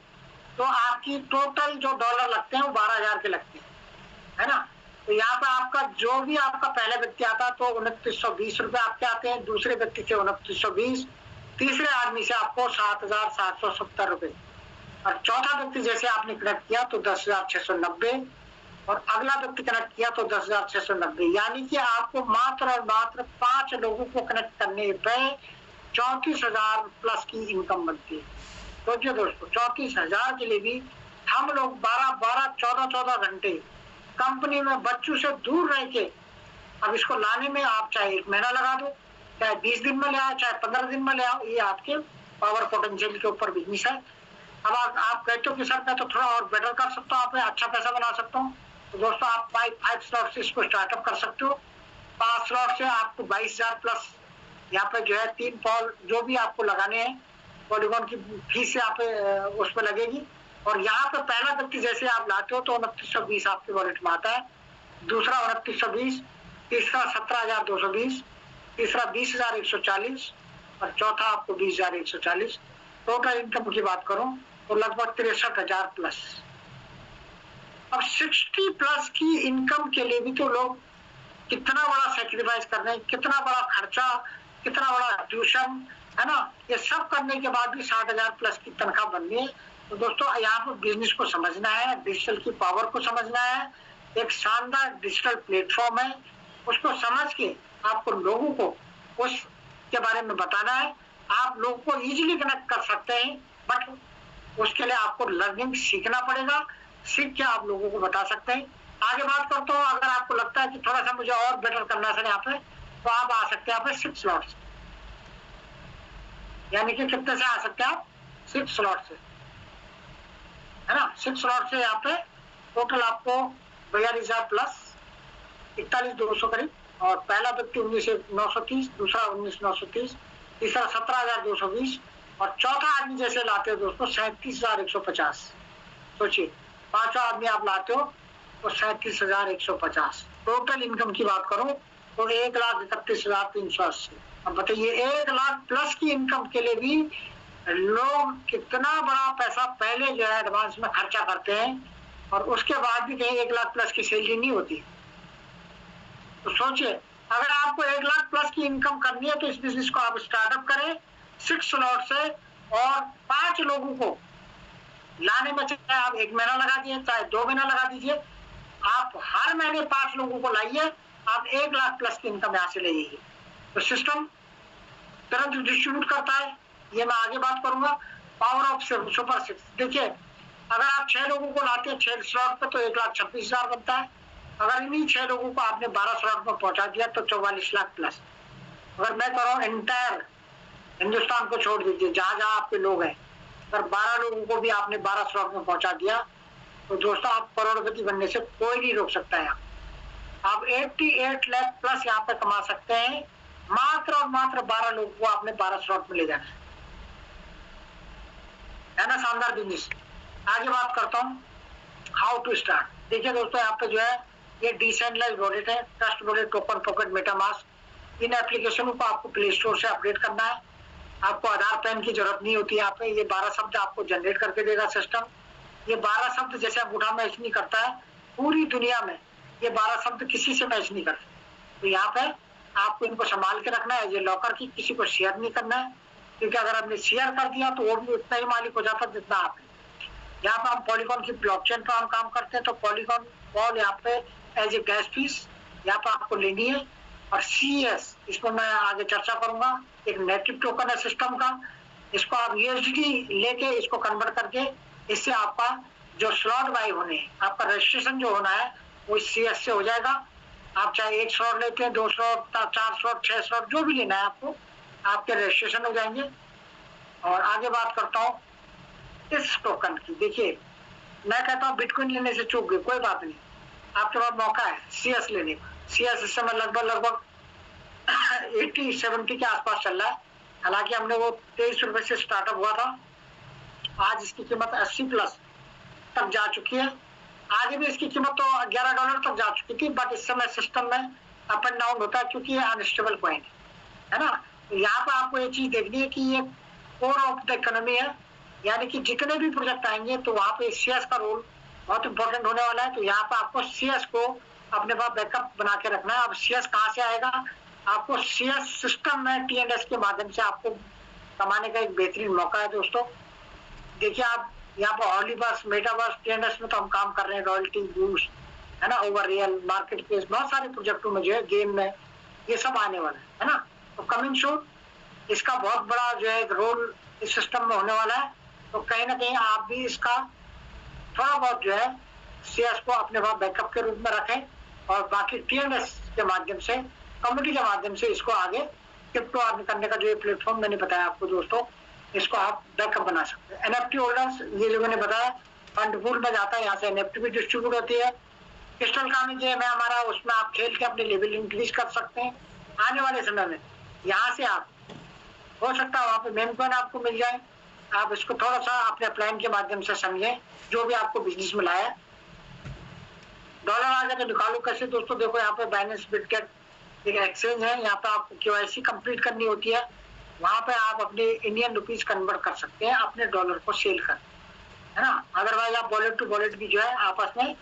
[SPEAKER 2] तो आपकी टोटल जो डॉलर लगते हैं वो 12,000 के लगते हैं, है ना। तो यहाँ पर आपका जो भी आपका पहला व्यक्ति आता है तो 2920 रुपए आपके आते हैं, दूसरे व्यक्ति से 2920, तीसरे आदमी से आपको 7,770 रुपए, और चौथा व्यक्ति जैसे आपने कनेक्ट किया तो 10,690, और अगला व्यक्ति कनेक्ट किया तो 10,690। यानी कि आपको मात्र और मात्र 5 लोगों को कनेक्ट करने पे 34,000 प्लस की इनकम बनती है। सोचिए दोस्तों, 34,000 के लिए भी हम लोग 12-12, 14-14 घंटे कंपनी में बच्चों से दूर रह के अब इसको लाने में आप चाहे 1 महीना लगा दो, चाहे 20 दिन में ले आओ, चाहे 15 दिन में ले आओ, ये आपके पावर पोटेंशियल के ऊपर बिजनेस है। अब आप कहते हो कि सर मैं तो थोड़ा और बेटर कर सकता हूँ, अच्छा पैसा बना सकता हूँ, तो दोस्तों आप 5 स्लॉट से इसको स्टार्टअप कर सकते हो। 5 स्लॉट से आपको 22,000 प्लस यहाँ पे जो है 3 पॉल जो भी आपको लगाने हैं, पॉलीगॉन की फीस यहाँ पे उस पर लगेगी। और यहाँ पे पहला व्यक्ति जैसे आप लाते हो तो 2920 आपके वॉलेट में आता है, दूसरा 2920, तीसरा 17,220, तीसरा 20,140 और चौथा आपको 20,140। टोटल इनकम की बात करूं तो लगभग 63,000 प्लस। अब 60 प्लस की इनकम के लिए भी तो लोग कितना बड़ा सेक्रीफाइस कर रहे हैं, कितना बड़ा खर्चा, कितना बड़ा ट्यूशन, है ना, ये सब करने के बाद भी 60,000 प्लस की तनख्वाह बननी है। तो दोस्तों यहाँ पर बिजनेस को समझना है, डिजिटल की पावर को समझना है, एक शानदार डिजिटल प्लेटफॉर्म है, उसको समझ के आपको लोगों को उसके बारे में बताना है। आप लोगों को इजीली कनेक्ट कर सकते हैं, बट उसके लिए आपको लर्निंग सीखना पड़ेगा, सीख के आप लोगों को बता सकते हैं। आगे बात करता हूँ, अगर आपको लगता है कि थोड़ा सा मुझे और बेटर करना है सर यहाँ पे, तो आप आ सकते हैं यहाँ पे 6 स्लॉट से, यानी कि कितने से आ सकते हैं आप, 6 स्लॉट से, है ना। 6 स्लॉट से यहाँ पे टोटल आपको 42,000 प्लस 41,200 करीब, और पहला व्यक्ति 19,930, दूसरा 19,930, तीसरा 17,220 और चौथा आदमी जैसे लाते हो दोस्तों 37,150। सोचिए 5वां आदमी आप लाते हो तो 37,150। टोटल इनकम की बात करूं तो 1,31,380। अब बताइए 1 लाख प्लस की इनकम के लिए भी लोग कितना बड़ा पैसा पहले जो है एडवांस में खर्चा करते हैं, और उसके बाद भी कहीं 1 लाख प्लस की सैलरी नहीं होती। तो सोचिए अगर आपको 1 लाख प्लस की इनकम करनी है तो इस बिजनेस को आप स्टार्टअप करें 6 स्लॉट से, और 5 लोगों को लाने में चाहे आप 1 महीना लगा दीजिए, चाहे 2 महीना लगा दीजिए, आप हर महीने 5 लोगों को लाइए, आप 1 लाख प्लस की इनकम यहाँ से ले जाइए। तो सिस्टम तुरंत डिस्ट्रीब्यूट करता है, ये मैं आगे बात करूंगा। पावर ऑफ सुपर 6, देखिए अगर आप 6 लोगों को लाते हैं 6 स्लॉट पे तो 1,26,000 बनता है। अगर इन्हीं 6 लोगों को आपने 12 स्लॉट में पहुंचा दिया तो 44 लाख प्लस। अगर मैं कह रहा हूँ एंटायर हिंदुस्तान को छोड़ दीजिए, जहां जहां आपके लोग हैं, अगर 12 लोगों को भी आपने 12 स्लॉट में पहुंचा दिया तो दोस्तों आप करोड़पति बनने से कोई नहीं रोक सकता है। आप 88 लाख प्लस यहाँ पे कमा सकते हैं, मात्र और मात्र 12 लोगों को आपने 12 स्लॉट में ले जाना है ना। शानदार बिजनेस। आगे बात करता हूँ हाउ टू स्टार्ट। देखिए दोस्तों यहाँ पे जो है ये डिसेंट्रलाइज्ड वॉलेट है, Trust Wallet, TokenPocket, MetaMask. इन एप्लीकेशनों को आपको प्ले स्टोर से अपडेट करना है। आपको आधार पैन की जरूरत नहीं होती। यहाँ पे ये 12 शब्द आपको जनरेट करके देगा सिस्टम। ये 12 शब्द जैसे अंगूठा मैच नहीं करता है, पूरी दुनिया में ये 12 शब्द किसी से मैच नहीं करते। तो यहाँ पे आपको इनको संभाल के रखना है, ये लॉकर की किसी को शेयर नहीं करना है, क्योंकि अगर आपने शेयर कर दिया तो वो भी उतना ही मालिक हो जाता जितना आप। यहाँ पे हम पॉलीगॉन की ब्लॉकचेन पर हम काम करते हैं, तो पॉलीगॉन वॉल यहाँ पे एज ए गैस फीस यहाँ पे आपको लेनी है। और CS इसको मैं आगे चर्चा करूंगा, एक नेटिव टोकन है सिस्टम का। इसको आप USDT लेके इसको कन्वर्ट करके इससे आपका जो स्लॉट बाय होने, आपका रजिस्ट्रेशन जो होना है वो CS से हो जाएगा। आप चाहे 1 स्लॉट लेते हैं, 2 स्लॉट, 4 स्लॉट, 6 स्लॉट, जो भी लेना है आपको, आपके रजिस्ट्रेशन हो जाएंगे। और आगे बात करता हूँ इस टोकन की। देखिए मैं कहता हूँ बिटकॉइन लेने से चूक गए, कोई बात नहीं, आपके पास मौका है CS लेने का। CS इस समय लगभग 80-70 के आसपास चल रहा है। हालांकि हमने वो 23 रुपए से स्टार्टअप हुआ था, आज इसकी कीमत 80 प्लस तक जा चुकी है। आगे भी इसकी कीमत तो $11 तक जा चुकी थी, बट इस समय सिस्टम में अप एंड डाउन होता है क्योंकि ये अनस्टेबल कॉइन है ना। तो यहाँ पर आपको ये चीज देखनी है कि ये कोर ऑफ द इकोनॉमी है, यानी कि जितने भी प्रोजेक्ट आएंगे तो वहाँ पे CS का रोल बहुत इंपॉर्टेंट होने वाला है। तो यहाँ पे आपको CS को अपने पास बैकअप बना के रखना है। अब CS कहाँ से आएगा? आपको CS सिस्टम में TNS के माध्यम से आपको कमाने का एक बेहतरीन मौका है दोस्तों। देखिए आप यहाँ पर हॉलीवर्स, मेटावर्स, TNS में तो हम काम कर रहे हैं, रॉयल्टी बूस्ट है ना, ओवर रियल, मार्केट प्लेस, बहुत सारे प्रोजेक्टों में जो है गेम में ये सब आने वाला है ना। तो कमिंग सून इसका बहुत बड़ा जो है रोल इस सिस्टम में होने वाला है। तो कहीं ना कहीं आप भी इसका थोड़ा बहुत जो है CS को अपने पास बैकअप के रूप में रखें, और बाकी TNS के माध्यम से, कम्युनिटी के माध्यम से इसको आगे क्रिप्टो अर्न करने का जो ये प्लेटफॉर्म मैंने बताया आपको दोस्तों, इसको आप बैकअप बना सकते हैं। एनएफटी होल्डर्स, ये जो मैंने बताया, फंड पूल में जाता है, यहाँ से एनएफटी भी डिस्ट्रीब्यूट होती है। क्रिस्टल कामी गेम है हमारा, उसमें आप खेल के अपने लेवल इंक्रीज कर सकते हैं। आने वाले समय में यहाँ से आप, हो सकता है वहाँ पे मेम कॉइन आपको मिल जाए, आप इसको थोड़ा सा अपने प्लान के माध्यम से समझें, जो भी आपको बिजनेस में लाया। डॉलर आ जाए तो निकालो कैसे दोस्तों, देखो यहाँ पे बाइनेंस बिटगेट एक एक्सचेंज है, यहाँ पे आपको केवाईसी कंप्लीट करनी होती है, वहां पे आप अपने इंडियन रुपीज कन्वर्ट कर सकते हैं अपने डॉलर को सेल कर, है ना। अदरवाइज आप वॉलेट टू वॉलेट भी जो है आपस में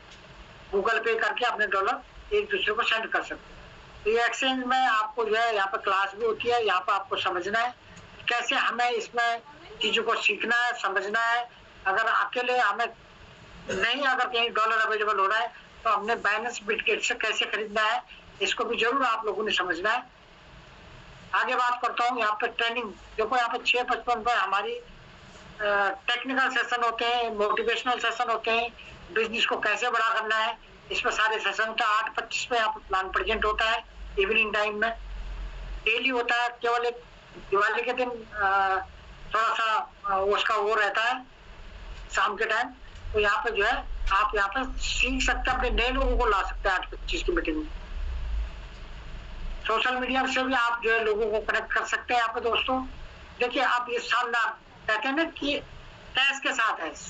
[SPEAKER 2] गूगल पे करके अपने डॉलर एक दूसरे को सेंड कर सकते हैं। तो ये एक्सचेंज में आपको जो है यहाँ पे क्लास भी होती है, यहाँ पे आपको समझना है कैसे हमें इसमें चीजों को सीखना है, समझना है। अगर अकेले हमें नहीं, अगर कहीं डॉलर अवेलेबल हो रहा है तो हमने बाइनेंस बिटगेट से कैसे खरीदना है, इसको भी जरूर आप लोगों ने समझना है। आगे बात करता हूँ यहाँ पे ट्रेनिंग। देखो यहाँ पे 6:55 पर हमारी टेक्निकल सेशन होते हैं, मोटिवेशनल सेशन होते हैं, बिजनेस को कैसे बड़ा करना है, इसमें सारे सेशन होता है। 8:25 पे यहाँ पे प्लान प्रेजेंट होता है इवनिंग टाइम में, डेली होता है। केवल एक दिवाली के दिन थोड़ा सा उसका वो रहता है शाम के टाइम, तो यहाँ पे जो है आप यहाँ पे सीख सकते हैं, अपने नए लोगों को ला सकते हैं 8:25 की मीटिंग में। सोशल मीडिया से भी आप जो है लोगों को कनेक्ट कर सकते हैं यहाँ पे दोस्तों। देखिए आप ये शानदार कहते हैं ना कि कैश के साथ ऐश,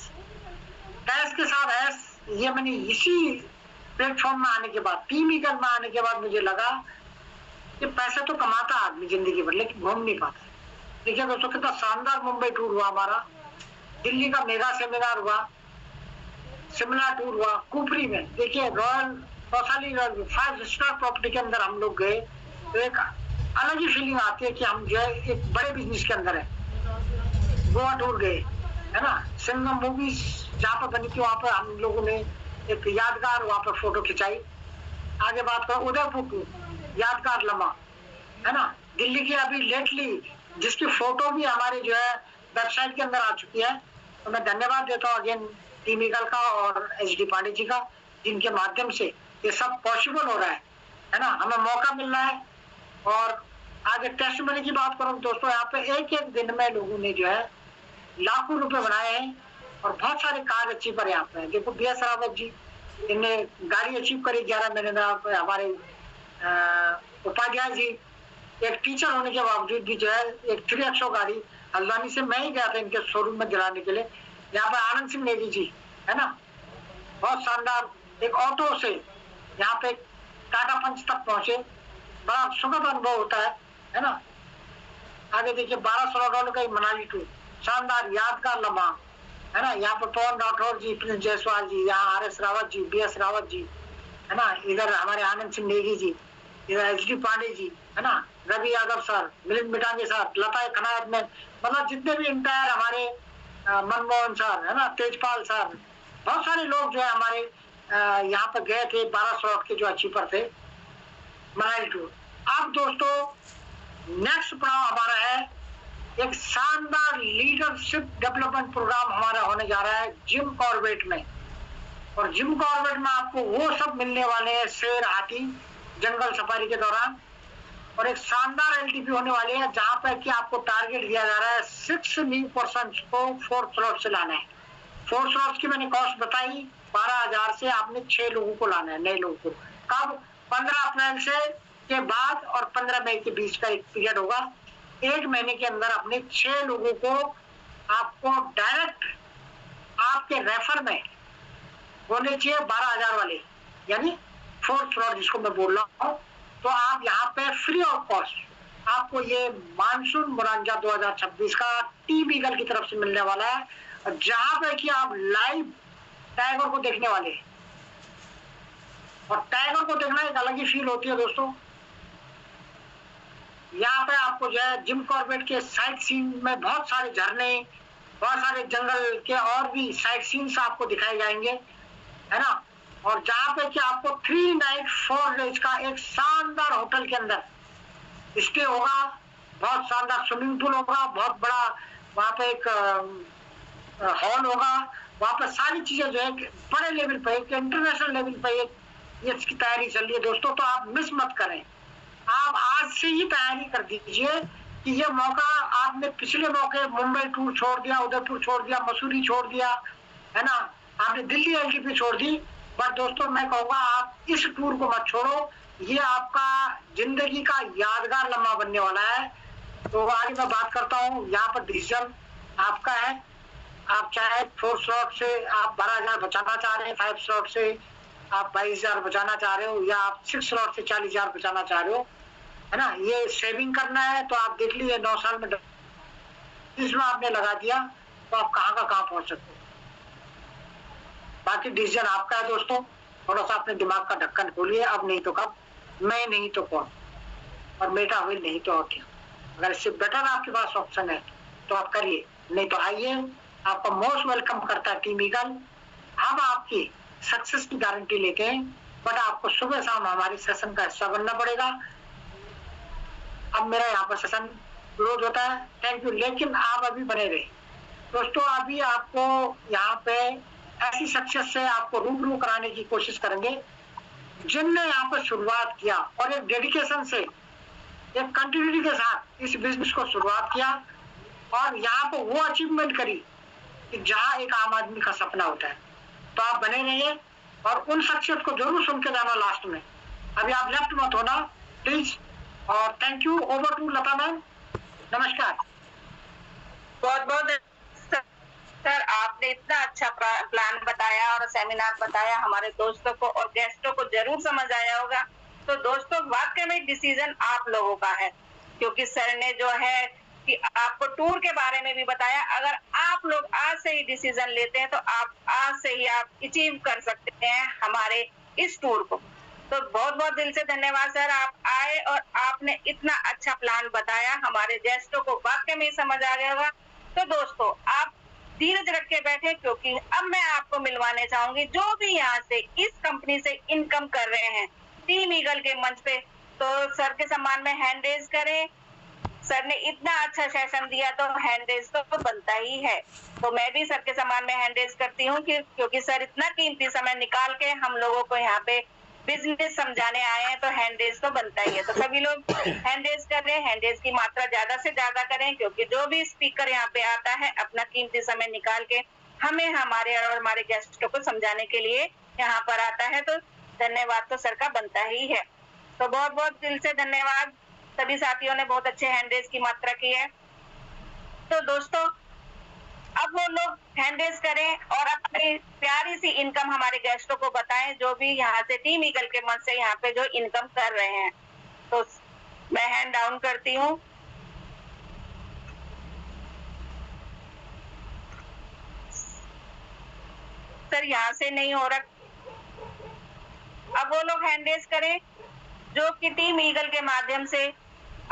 [SPEAKER 2] कैश के साथ ऐश, ये मैंने इसी प्लेटफॉर्म में आने के बाद, टीम ईगल में आने के बाद मुझे लगा कि पैसे तो कमाता आदमी जिंदगी भर, लेकिन घूम नहीं पाता। देखिए दोस्तों कितना शानदार मुंबई टूर हुआ हमारा, दिल्ली का मेगा सेमिनार हुआ, शिमला टूर हुआ, कुफरी में देखिए रॉयल वैशाली 5 स्टार प्रॉपर्टी के अंदर हम लोग गए, तो एक अलग ही फीलिंग आती है कि हम जो है एक बड़े बिजनेस के अंदर है। गोवा टूर गए, है ना, सिंगम मूवीज जहाँ पर बनी थी वहां पर हम लोगों ने एक यादगार वहां पर फोटो खिंचाई। आगे बात करो उदयपुर टूर, यादगार लम्हा, है ना। दिल्ली की अभी लेटली जिसकी फोटो भी हमारे जो है वेबसाइट के अंदर आ चुकी है, तो मैं धन्यवाद देता हूँ अगेन टीम ईगल का और HD पांडे जी का, जिनके माध्यम से ये सब पॉसिबल हो रहा है ना, हमें मौका मिल रहा है। और आगे टेस्ट मनी की बात करूं दोस्तों, यहाँ पे एक एक दिन में लोगों ने जो है लाखों रुपए बनाए हैं और बहुत सारे कार्य अचीव करे यहाँ पे। देखो BS रावत जी, इनने गाड़ी अचीव करी 11 महीने में। हमारे उपाध्याय जी एक टीचर होने के बावजूद भी जो है एक 3XO गाड़ी हल्द्वानी से मैं ही गया था इनके शोरूम में दिलाने के लिए। यहाँ पे आनंद सिंह नेगी जी, है ना, बहुत शानदार एक ऑटो से यहाँ पे टाटा पंच तक पहुंचे, बड़ा सुखद अनुभव होता है ना। आगे देखिए $1200 का मनाली टूर, शानदार यादगार लम्हा, है ना। यहाँ पर पवन राठौर जी, प्रिंस जायसवाल जी, यहाँ RS रावत जी, BS रावत जी, है ना, इधर हमारे आनंद सिंह नेगी जी, इधर HD पांडे जी, है ना, रवि यादव सर, मिलिंद मिटांगे सर, लता खनायत में, मतलब जितने भी इंटायर हमारे मनमोहन सर, है ना, तेजपाल सर, बहुत सारे लोग जो है हमारे यहाँ पर गए थे 12 स्लॉट के जो अचीवर थे मनाली टूर। अब दोस्तों नेक्स्ट पड़ाव हमारा है एक शानदार लीडरशिप डेवलपमेंट प्रोग्राम हमारा होने जा रहा है जिम कॉर्बेट में। और जिम कॉर्बेट में आपको वो सब मिलने वाले हैं शेर, हाथी, जंगल सफारी के दौरान। और एक शानदार LTP होने वाली है जहां पर कि आपको टारगेट दिया जा रहा है 6 न्यू पर्सन को 4 स्लॉट से लाना है। 4 स्लॉट्स की मैंने कॉस्ट बताई 12,000 से, आपने 6 लोगों को लाना है, नए लोगों को। कब? 15 अप्रैल से के बाद और 15 मई के बीच का एक पीरियड होगा। 1 महीने के अंदर अपने 6 लोगों को आपको डायरेक्ट आपके रेफर में होने चाहिए 12,000 वाले, यानी 4 स्लॉट जिसको मैं बोल रहा हूँ। तो आप यहाँ पे फ्री ऑफ कॉस्ट आपको ये मानसून बोनांजा 2026 का टीम ईगल की तरफ से मिलने वाला है, जहां पे कि आप लाइव टाइगर को देखने वाले हैं। और टाइगर को देखना एक अलग ही फील होती है दोस्तों। यहाँ पे आपको जो है जिम कॉर्बेट के साइट सीन में बहुत सारे झरने, बहुत सारे जंगल के और भी साइट सीन्स आपको दिखाए जाएंगे, है ना। और जहाँ पे कि आपको 3 नाइट 4 डेज का एक शानदार होटल के अंदर स्टे होगा, बहुत शानदार स्विमिंग पूल होगा, बहुत बड़ा वहाँ पे एक हॉल होगा, वहाँ पे सारी चीजें जो है बड़े लेवल पे, एक इंटरनेशनल लेवल पे एक इसकी तैयारी चल रही है दोस्तों। तो आप मिस मत करें, आप आज से ही तैयारी कर दीजिए कि ये मौका, आपने पिछले मौके मुंबई टूर छोड़ दिया, उदयपुर छोड़ दिया, मसूरी छोड़ दिया, है ना, आपने दिल्ली एलटीपी छोड़ दी, बट दोस्तों मैं कहूँगा आप इस टूर को मत छोड़ो, ये आपका जिंदगी का यादगार लम्हा बनने वाला है। तो आगे मैं बात करता हूँ, यहाँ पर डिसीजन आपका है। आप चाहे 4 स्लॉट से आप 12,000 बचाना चाह रहे हैं, 5 स्लॉट से आप 22,000 बचाना चाह रहे हो, या आप 6 स्लॉट से 40,000 बचाना चाह रहे हो, है ना, ये सेविंग करना है। तो आप देख लीजिए 9 साल में इसमें आपने लगा दिया तो आप कहाँ का कहाँ पहुंच सकते हो। बाकी डिसीजन आपका है दोस्तों, थोड़ा सा अपने दिमाग का ढक्कन खोलिए, अब नहीं तो कब, मैं नहीं तो कौन, और मेटा हुई नहीं तो और क्या। अगर इससे बेटर आपके पास ऑप्शन है तो आप करिए, नहीं तो आइए, आपका मोस्ट वेलकम करता है टीम ईगल। हम आपकी सक्सेस की गारंटी लेते हैं, बट आपको सुबह शाम हमारे सेशन का हिस्सा बनना पड़ेगा। अब मेरा यहाँ पर सेशन क्लोज होता है, थैंक यू, लेकिन आप अभी बने रहे दोस्तों। अभी आपको यहाँ पे ऐसी सक्सेस से आपको रूबरू कराने की कोशिश करेंगे जिनने यहाँ पर शुरुआत किया और एक डेडिकेशन से, एक कंटिन्यूटी के साथ इस बिजनेस को शुरुआत किया और यहाँ पर वो अचीवमेंट करी कि जहाँ एक आम आदमी का सपना होता है। तो आप बने रहिए और उन सक्सेस को जरूर सुन के जाना लास्ट में। अभी आप लेफ्ट मत होना प्लीज, और thank you. Over to Lata ma'am, नमस्कार।
[SPEAKER 1] बहुत बहुत सर, आपने इतना अच्छा प्लान बताया और सेमिनार बताया, हमारे दोस्तों को और गेस्टों को जरूर समझ आया होगा। तो दोस्तों वाकई में डिसीजन आप लोगों का है, क्योंकि सर ने जो है कि आपको टूर के बारे में भी बताया। अगर आप लोग आज से ही डिसीजन लेते हैं तो आप आज से ही आप अचीव कर सकते हैं हमारे इस टूर को। तो बहुत बहुत दिल से धन्यवाद सर, आप आए और आपने इतना अच्छा प्लान बताया, हमारे गेस्टों को वाकई में समझ आ गया होगा। तो दोस्तों आप धीरज रख के बैठे, क्योंकि अब मैं आपको मिलवाने चाहूंगी जो भी यहाँ से इस कंपनी से इनकम कर रहे हैं टीम ईगल के मंच पे। तो सर के सम्मान में हैंड रेज करें। सर ने इतना अच्छा सेशन दिया तो हैंड रेज तो बनता ही है। तो मैं भी सर के सम्मान में हैंड रेज करती हूँ, क्योंकि सर इतना कीमती समय निकाल के हम लोगों को यहाँ पे बिजनेस समझाने आए हैं, तो हैंड रेज तो बनता ही है। तो सभी लोग हैंड रेज कर रहे हैं, हैंड रेज की मात्रा ज्यादा से ज्यादा करें, क्योंकि जो भी स्पीकर यहाँ पे आता है अपना कीमती समय निकाल के हमें हमारे और हमारे गेस्टों को समझाने के लिए यहाँ पर आता है। तो धन्यवाद तो सर का बनता ही है। तो बहुत बहुत दिल से धन्यवाद, सभी साथियों ने बहुत अच्छे हैंड रेज की मात्रा की है। तो दोस्तों अब वो लोग हैंड रेज करें और अपनी प्यारी सी इनकम हमारे गेस्टों को बताएं, जो भी यहाँ से टीम ईगल के मंच से यहाँ पे जो इनकम कर रहे हैं। तो मैं हैंड डाउन करती हूँ। सर यहाँ से नहीं हो रहा। अब वो लोग हैंड रेज करें जो कि टीम ईगल के माध्यम से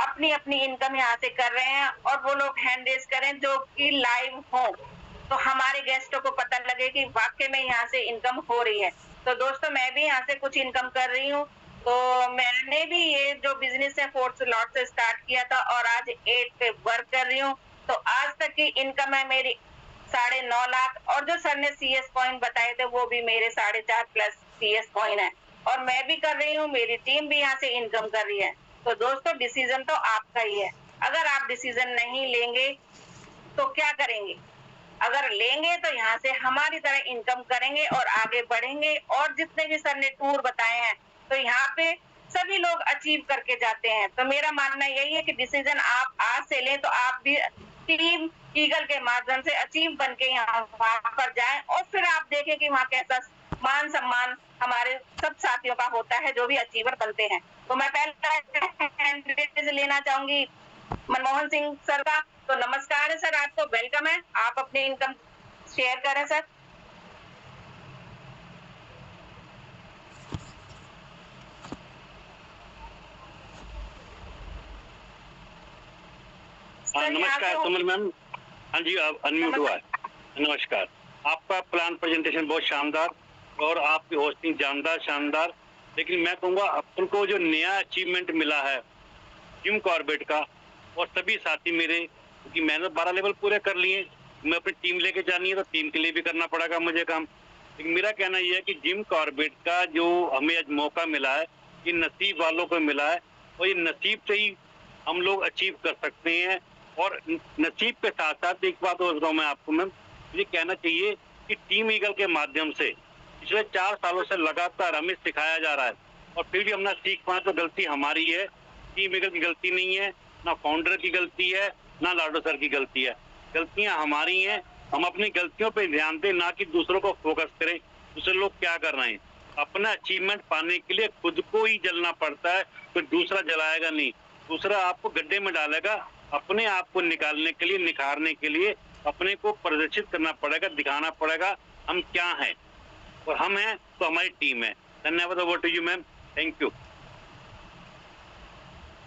[SPEAKER 1] अपनी अपनी इनकम यहाँ से कर रहे हैं, और वो लोग हैंड रेज करें जो कि लाइव हो, तो हमारे गेस्टों को पता लगे कि वाकई में यहाँ से इनकम हो रही है। तो दोस्तों मैं भी यहाँ से कुछ इनकम कर रही हूँ। तो मैंने भी ये जो बिजनेस है 4 स्लॉट से स्टार्ट किया था और आज 8 पे वर्क कर रही हूँ। तो आज तक की इनकम है मेरी 9.5 लाख, और जो सर ने CS कॉइन बताए थे वो भी मेरे 4.5 प्लस CS कॉइन है, और मैं भी कर रही हूँ, मेरी टीम भी यहाँ से इनकम कर रही है। तो दोस्तों डिसीजन तो आपका ही है। अगर आप डिसीजन नहीं लेंगे तो क्या करेंगे? अगर लेंगे तो यहाँ से हमारी तरह इनकम करेंगे और आगे बढ़ेंगे। और जितने भी सर ने टूर बताए हैं तो यहाँ पे सभी लोग अचीव करके जाते हैं। तो मेरा मानना यही है कि डिसीजन आप आज से लें तो आप भी टीम ईगल के माध्यम से अचीव बन के यहाँ वहां पर जाएं, और फिर आप देखें कि वहाँ कैसा मान सम्मान हमारे सब साथियों का होता है जो भी अचीवर बनते हैं। तो मैं पहले लेना चाहूंगी मनमोहन सिंह सर का। तो नमस्कार है सर, आपको वेलकम है, आप अपनी इनकम शेयर करें सर।
[SPEAKER 3] नमस्कार कमल मैम। हाँ जी, आप अनम्यूट हुआ है। नमस्कार। आपका प्लान प्रेजेंटेशन बहुत शानदार और आपकी होस्टिंग जानदार शानदार। लेकिन मैं कहूँगा अपन को जो नया अचीवमेंट मिला है जिम कॉर्बेट का, और सभी साथी मेरे, क्योंकि मैंने 12 लेवल पूरे कर लिए, मैं अपनी टीम लेके जानी है तो टीम के लिए भी करना पड़ेगा मुझे काम। लेकिन मेरा कहना यह है कि जिम कॉर्बेट का जो हमें आज मौका मिला है, ये नसीब वालों को मिला है। और ये नसीब से ही हम लोग अचीव कर सकते हैं। और नसीब के साथ साथ एक बात और बताऊं मैं आपको मैम, मुझे कहना चाहिए कि टीम ईगल के माध्यम से पिछले 4 सालों से लगातार हमें सिखाया जा रहा है और फिर भी हम ना सीख पाए तो गलती हमारी है। टीम ईगल की गलती नहीं है, ना फाउंडर की गलती है, ना लाडो सर की गलती है। गलतियां हमारी हैं। हम अपनी गलतियों पे ध्यान दें, ना कि दूसरों को फोकस करें दूसरे लोग क्या कर रहे हैं। अपना अचीवमेंट पाने के लिए खुद को ही जलना पड़ता है, तो दूसरा जलाएगा नहीं, दूसरा आपको गड्ढे में डालेगा। अपने आप को निकालने के लिए, निखारने के लिए अपने को प्रदर्शित करना पड़ेगा, दिखाना पड़ेगा हम क्या हैं, और हम हैं तो हमारी टीम है। धन्यवाद। Over to you ma'am. Thank you.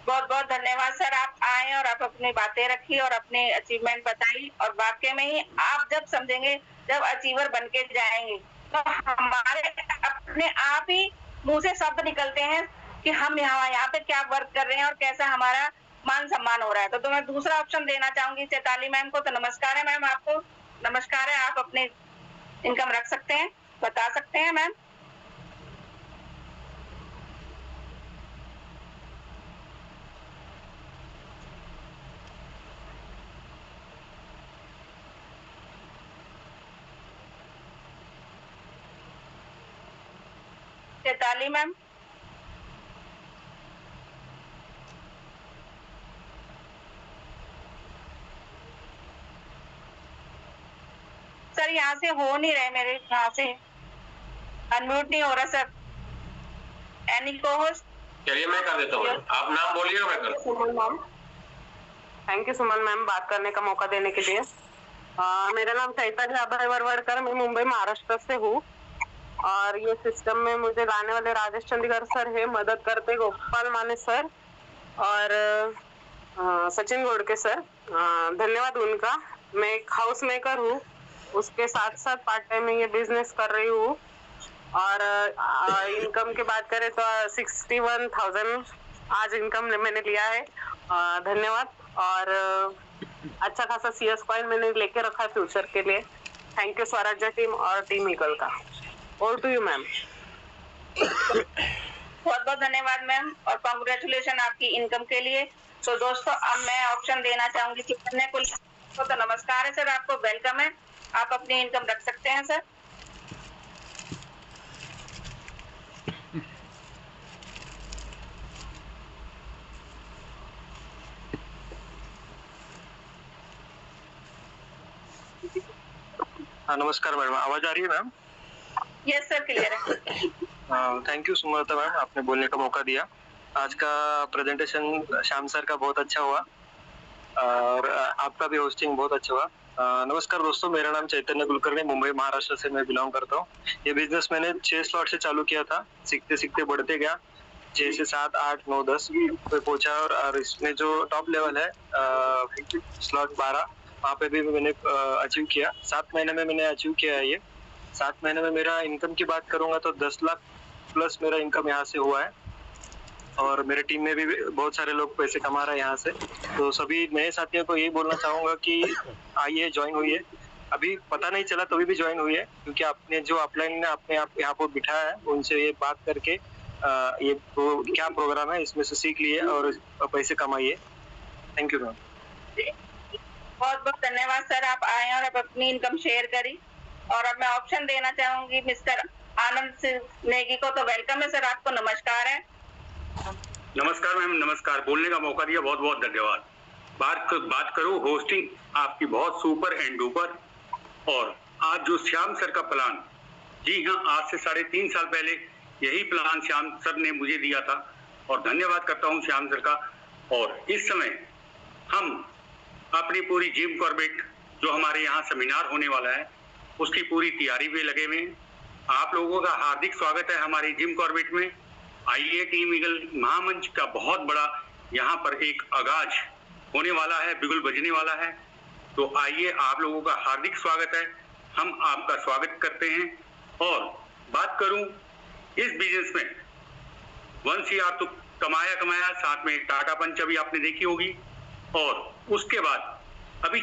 [SPEAKER 1] बहुत बहुत धन्यवाद सर, आप आए और आप अपनी बातें रखी और अपने अचीवमेंट बताई। और वाकई में ही आप जब समझेंगे, जब अचीवर बन के जाएंगे, तो हमारे अपने आप ही मुंह से शब्द निकलते हैं कि हम यहाँ पे क्या वर्क कर रहे हैं और कैसा हमारा मान सम्मान हो रहा है। तो मैं दूसरा ऑप्शन देना चाहूंगी चैताली मैम को। तो नमस्कार है मैम, आपको नमस्कार है। आप अपने इनकम रख सकते हैं, बता सकते हैं मैम। चैताली मैम, सर यहाँ से हो नहीं रहे, मेरे यहाँ से अनम्यूट नहीं हो रहा सर। एनी को होस्ट।
[SPEAKER 4] चलिए मैं कर देता हूँ, आप नाम बोलिए मैं कर दूँ।
[SPEAKER 5] थैंक यू सुमन मैम, बात करने का मौका देने के लिए। मेरा नाम चैतन्य अभय वरवड़कर, मैं मुंबई महाराष्ट्र से हूँ। और ये सिस्टम में मुझे लाने वाले राजेश चंडीगढ़ सर है, मदद करते गोपाल माने सर और सचिन गोडके सर, धन्यवाद उनका। मैं एक हाउस मेकर हूँ, उसके साथ साथ पार्ट टाइम में ये बिजनेस कर रही हूँ। और इनकम की बात करें तो 61,000 आज इनकम मैंने लिया है, धन्यवाद। और अच्छा खासा CS कॉइन मैंने लेके रखा है फ्यूचर के लिए। थैंक यू स्वराज्य टीम और टीम ईगल का। Over to you ma'am.
[SPEAKER 1] बहुत बहुत धन्यवाद मैम और कांग्रेचुलेशन आपकी इनकम के लिए। तो दोस्तों अब मैं ऑप्शन देना चाहूंगी सुकन्या को। तो नमस्कार है सर, आपको वेलकम है, आप अपनी इनकम रख सकते हैं सर।
[SPEAKER 6] नमस्कार मैडम, आवाज आ रही है मैम?
[SPEAKER 1] यस सर, क्लियर है।
[SPEAKER 6] थैंक यू सुमलता मैम, आपने बोलने का मौका दिया। आज का प्रेजेंटेशन श्याम सर का बहुत अच्छा हुआ और आपका भी होस्टिंग बहुत अच्छा हुआ। नमस्कार दोस्तों, मेरा नाम चैतन्य कुलकर्णी, मुंबई महाराष्ट्र से मैं बिलोंग करता हूँ। ये बिजनेस मैंने 6 स्लॉट से चालू किया था, सीखते सीखते बढ़ते गया, 6 से 7, 8, 9, 10 पे पहुंचा। और इसमें जो टॉप लेवल है स्लॉट 12, वहाँ पे भी मैंने अचीव किया। 7 महीने में मैंने अचीव किया है ये। 7 महीने में मेरा इनकम की बात करूंगा तो 10 लाख प्लस मेरा इनकम यहाँ से हुआ है। और मेरे टीम में भी बहुत सारे लोग पैसे कमा रहे हैं यहाँ से। तो सभी नए साथियों को यही बोलना चाहूंगा कि आइए, ज्वाइन हुई है। अभी पता नहीं चला तभी भी ज्वाइन हुई है, क्योंकि आपने जो अपलाइन ने अपने आप यहाँ पर बिठाया है, उनसे ये बात करके ये क्या प्रोग्राम है इसमें से सीख लिए और पैसे कमाइए। Thank you ma'am.
[SPEAKER 1] बहुत बहुत धन्यवाद सर, आप आए और आप अपनी इनकम शेयर करी। और अब मैं ऑप्शन देना चाहूंगी मिस्टर आनंद सिंह नेगी को। तो वेलकम है सर, आपको नमस्कार है।
[SPEAKER 7] नमस्कार मैम, नमस्कार। बोलने का मौका दिया, बहुत बहुत धन्यवाद। बात करूं होस्टिंग आपकी बहुत सुपर एंड डुपर। और आज जो श्याम सर का प्लान, जी हाँ, आज से 3.5 साल पहले यही प्लान श्याम सर ने मुझे दिया था और धन्यवाद करता हूं श्याम सर का। और इस समय हम अपनी पूरी जिम कॉर्बेट जो हमारे यहाँ सेमिनार होने वाला है उसकी पूरी तैयारी में लगे हुए हैं। आप लोगों का हार्दिक स्वागत है हमारी जिम कॉर्बेट में। आइए, टीम ईगल महामंच का बहुत बड़ा यहाँ पर एक आगाज होने वाला है, बिगुल बजने वाला है। तो आइए, आप लोगों का हार्दिक स्वागत है, हम आपका स्वागत करते हैं। और बात करूं इस बिजनेस में 1 CR तो कमाया, साथ में टाटा पंच अभी आपने देखी होगी। और उसके बाद अभी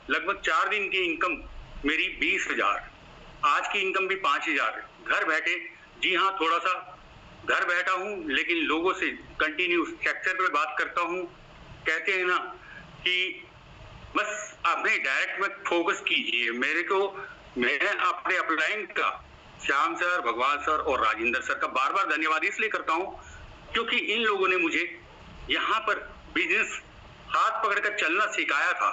[SPEAKER 7] लगभग 4 दिन की इनकम मेरी 20,000, आज की इनकम भी 5,000 घर बैठे। जी हाँ, थोड़ा सा घर बैठा हूँ लेकिन लोगों से कंटिन्यू स्ट्रक्चर पे बात करता हूँ। कहते हैं ना कि बस आपने डायरेक्ट में फोकस कीजिए। मैं अपने अपलाइन का श्याम सर, भगवान सर और राजेंद्र सर का बार बार धन्यवाद इसलिए करता हूँ क्योंकि इन लोगों ने मुझे यहाँ पर बिजनेस हाथ पकड़कर चलना सिखाया था,